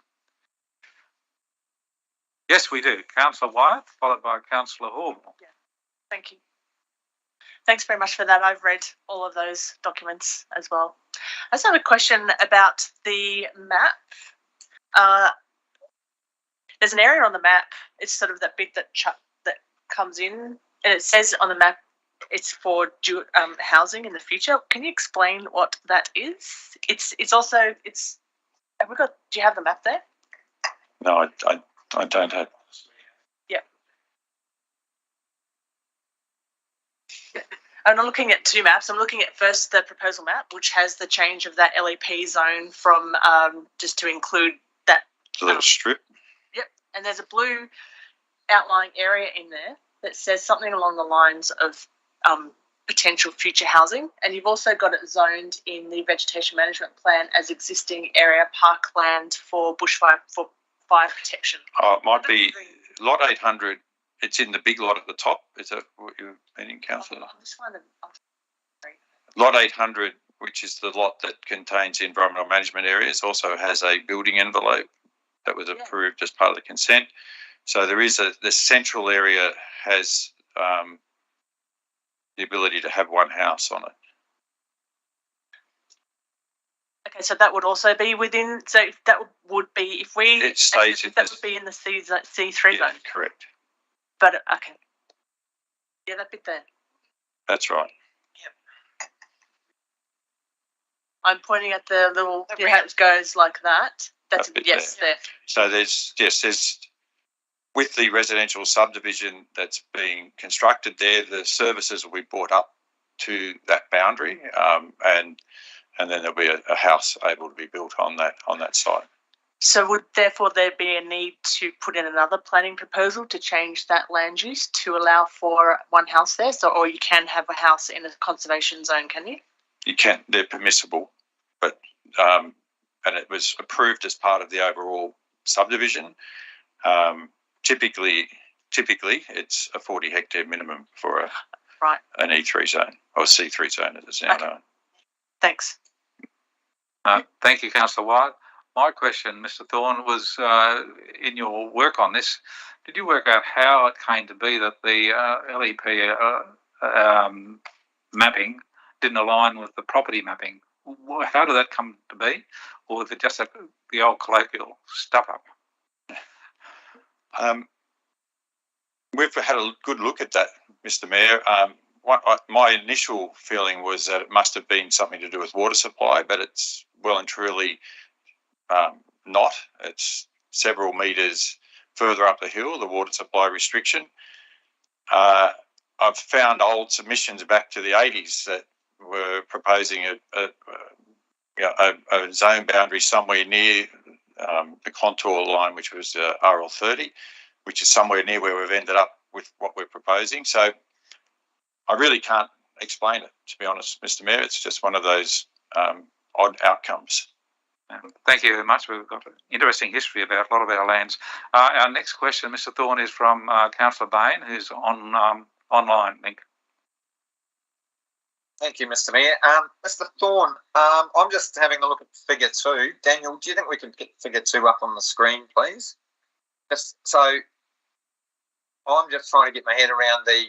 Yes, we do. Councillor Wyatt, followed by Councillor Hall. Yeah. Thank you. Thanks very much for that. I've read all of those documents as well. I just have a question about the map. there's an area on the map. It's sort of that bit that that comes in, and it says on the map it's for housing in the future. Can you explain what that is? It's also Have we got? Do you have the map there? No, I don't have. I'm not looking at two maps. I'm looking at first the proposal map, which has the change of that LEP zone from just to include that little strip. Yep, and there's a blue outlying area in there that says something along the lines of potential future housing, and you've also got it zoned in the vegetation management plan as existing area parkland for bushfire for fire protection. Oh, it might be lot 800. It's in the big lot at the top. Is that what you're meaning, Councillor? Lot 800, which is the lot that contains the environmental management areas, also has a building envelope that was approved as part of the consent. So there is the central area has the ability to have one house on it. Okay, so that would also be within. So that would be if we. It stays that would be in the C3 zone. Correct. But okay. Yeah, that bit there. That's right. Yep. I'm pointing at the little. How it goes like that. That's yes, there. So there's with the residential subdivision that's being constructed there, the services will be brought up to that boundary, and then there'll be a house able to be built on that site. So would therefore there be a need to put in another planning proposal to change that land use to allow for one house there? So, or you can have a house in a conservation zone, can you? You can. They're permissible, but and it was approved as part of the overall subdivision. Typically, it's a 40 hectare minimum for an E3 zone or C3 zone, as it's now known. Thanks. Thank you, Councillor White. My question, Mr. Thorne, was in your work on this, did you work out how it came to be that the LEP mapping didn't align with the property mapping? How did that come to be? Or was it just the old colloquial stuff up? We've had a good look at that, Mr. Mayor. My initial feeling was that it must have been something to do with water supply, but it's well and truly not. It's several metres further up the hill, the water supply restriction. I've found old submissions back to the 80s that were proposing a zone boundary somewhere near the contour line, which was RL30, which is somewhere near where we've ended up with what we're proposing. So I really can't explain it, to be honest, Mr. Mayor. It's just one of those odd outcomes. Thank you very much. We've got an interesting history about a lot of our lands. Our next question, Mr. Thorne, is from Councillor Bain, who's on online link. Thank you, Mr. Mayor. Mr. Thorne, I'm just having a look at figure 2. Daniel, do you think we could get figure 2 up on the screen, please? So I'm just trying to get my head around the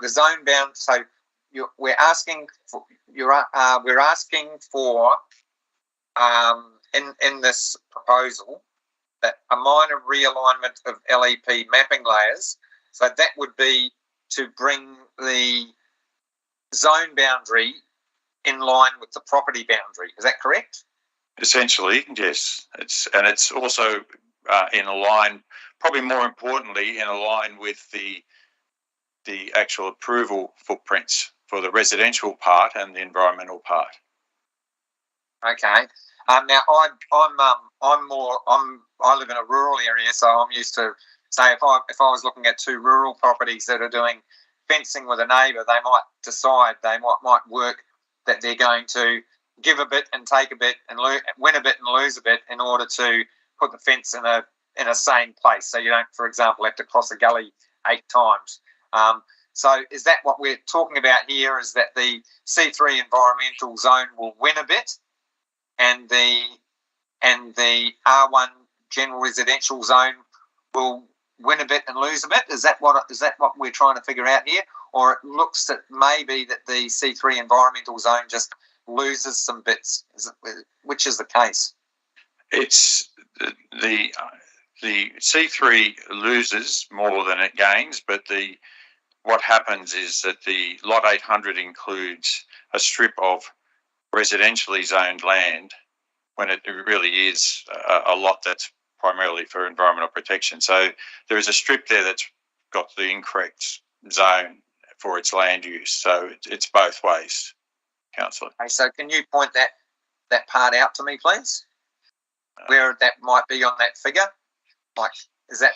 zone bound. So we're asking for in this proposal that a minor realignment of LEP mapping layers. So that would be to bring the zone boundary in line with the property boundary. Is that correct? Essentially, yes. It's also in a line, probably more importantly, in a line with the actual approval footprints for the residential part and the environmental part. Okay. Now I live in a rural area, so I'm used to, say, if I was looking at 2 rural properties that are doing fencing with a neighbour, they might decide they might work that they're going to give a bit and take a bit and win a bit and lose a bit in order to put the fence in a sane place, so you don't, for example, have to cross a gully 8 times. So is that what we're talking about here, is that the C3 environmental zone will win a bit and the R1 general residential zone will win a bit and lose a bit? Is that what we're trying to figure out here? Or it looks that maybe that the C3 environmental zone just loses some bits. Which is the case? It's the C3 loses more than it gains, but what happens is that the lot 800 includes a strip of residentially zoned land when it really is a lot that's primarily for environmental protection. So there is a strip there that's got the incorrect zone for its land use. So it's both ways, Councillor. Okay, so can you point that part out to me, please? Where that might be on that figure? Like, is that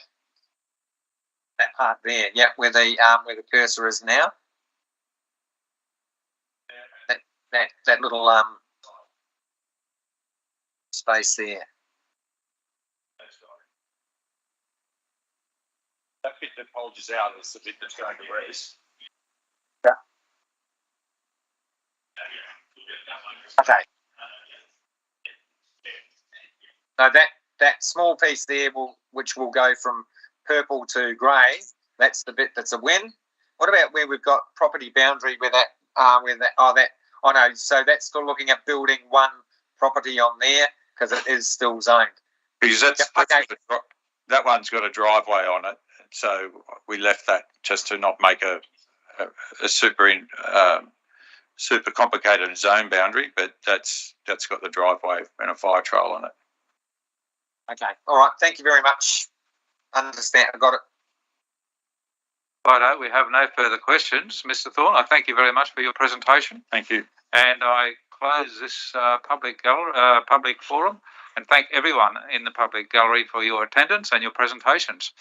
part there? Yeah, where the cursor is now. That little space there. That bit that bulges out is the bit that's going to res. Yeah. Okay. So that small piece there which will go from purple to grey, that's the bit that's a win. What about where we've got property boundary where no, so that's still looking at building one property on there because it is still zoned. Because that one's got a driveway on it, so we left that just to not make a super complicated zone boundary, but that's got the driveway and a fire trail on it. Okay, all right. Thank you very much. Understand. I got it. Righto, we have no further questions. Mr. Thorne, I thank you very much for your presentation. Thank you. And I close this public forum and thank everyone in the public gallery for your attendance and your presentations.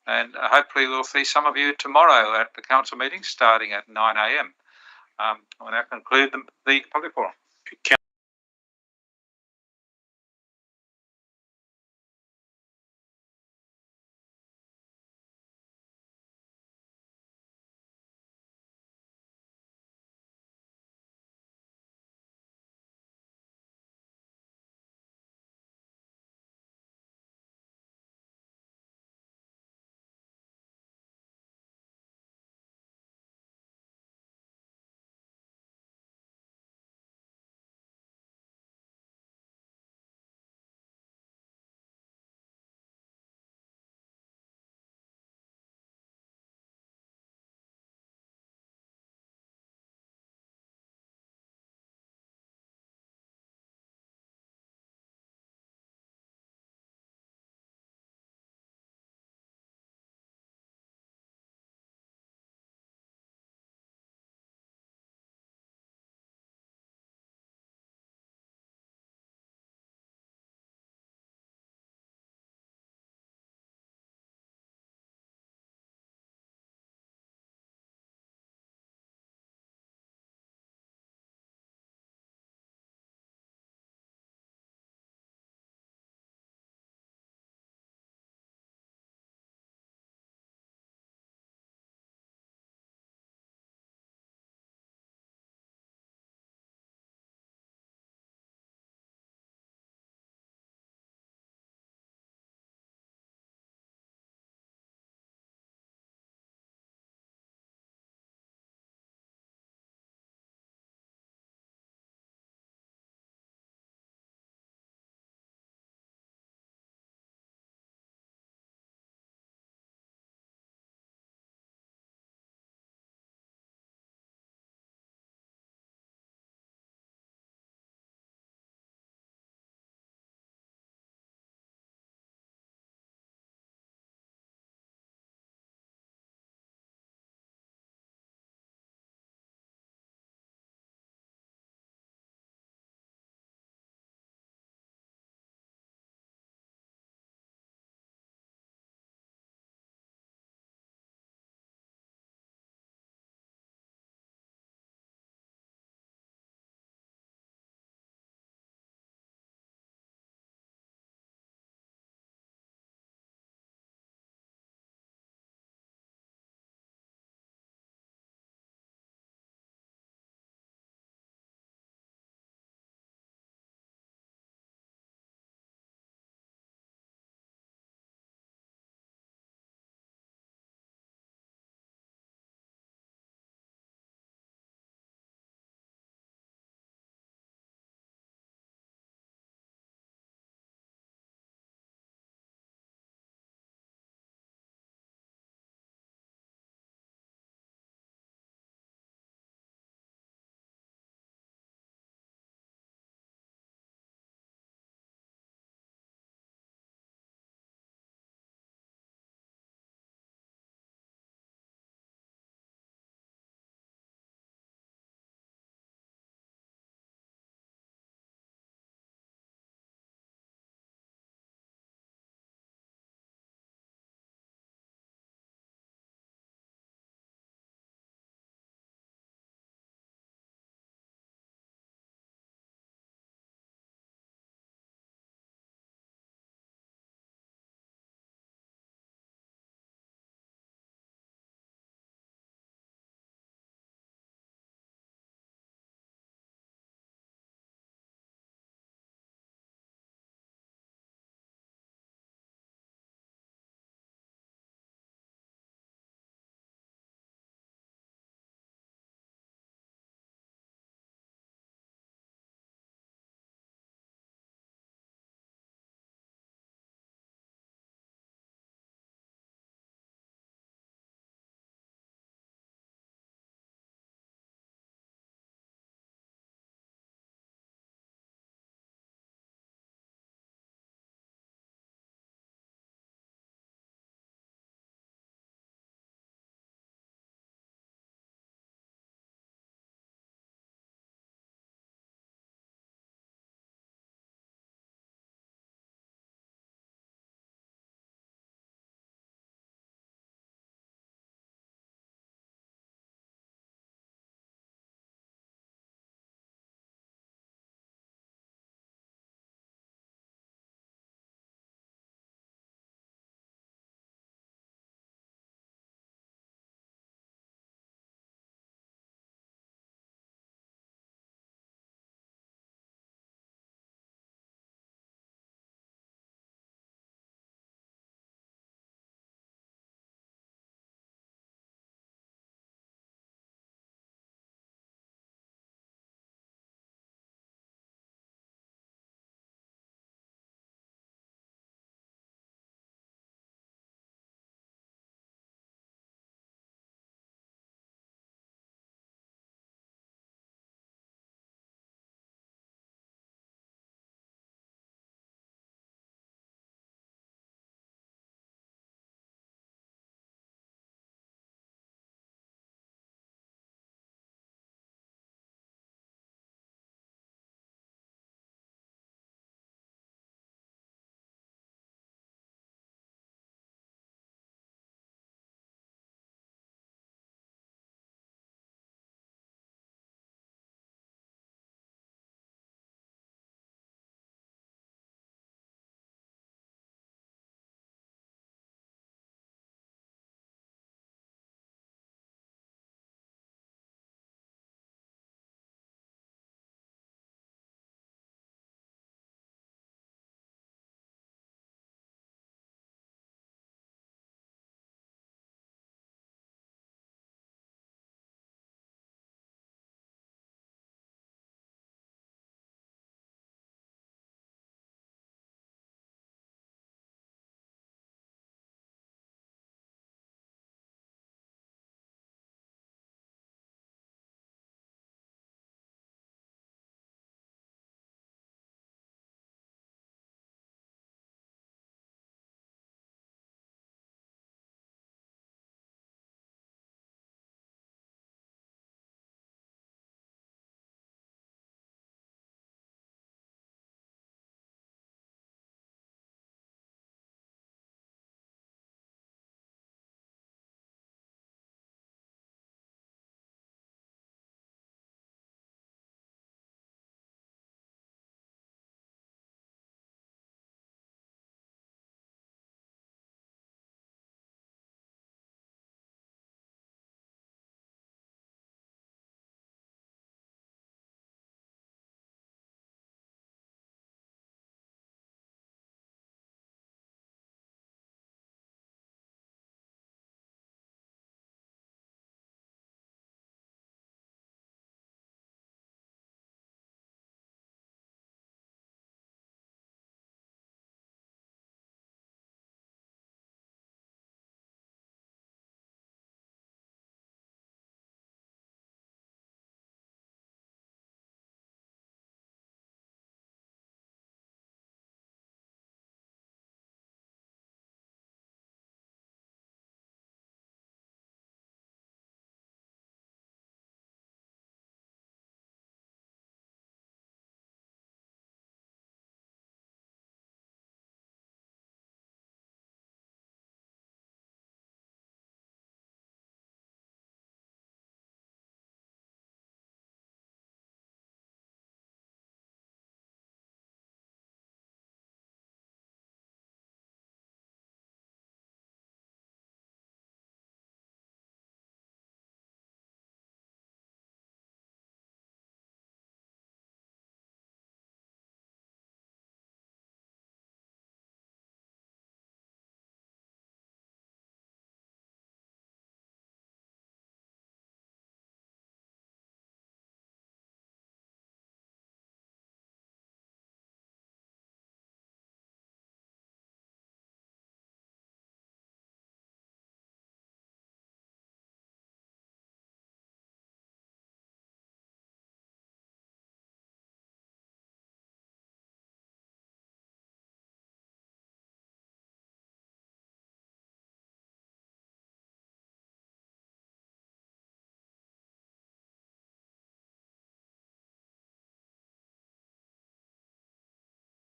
And hopefully we'll see some of you tomorrow at the council meeting starting at 9 a.m. We'll now conclude the public forum.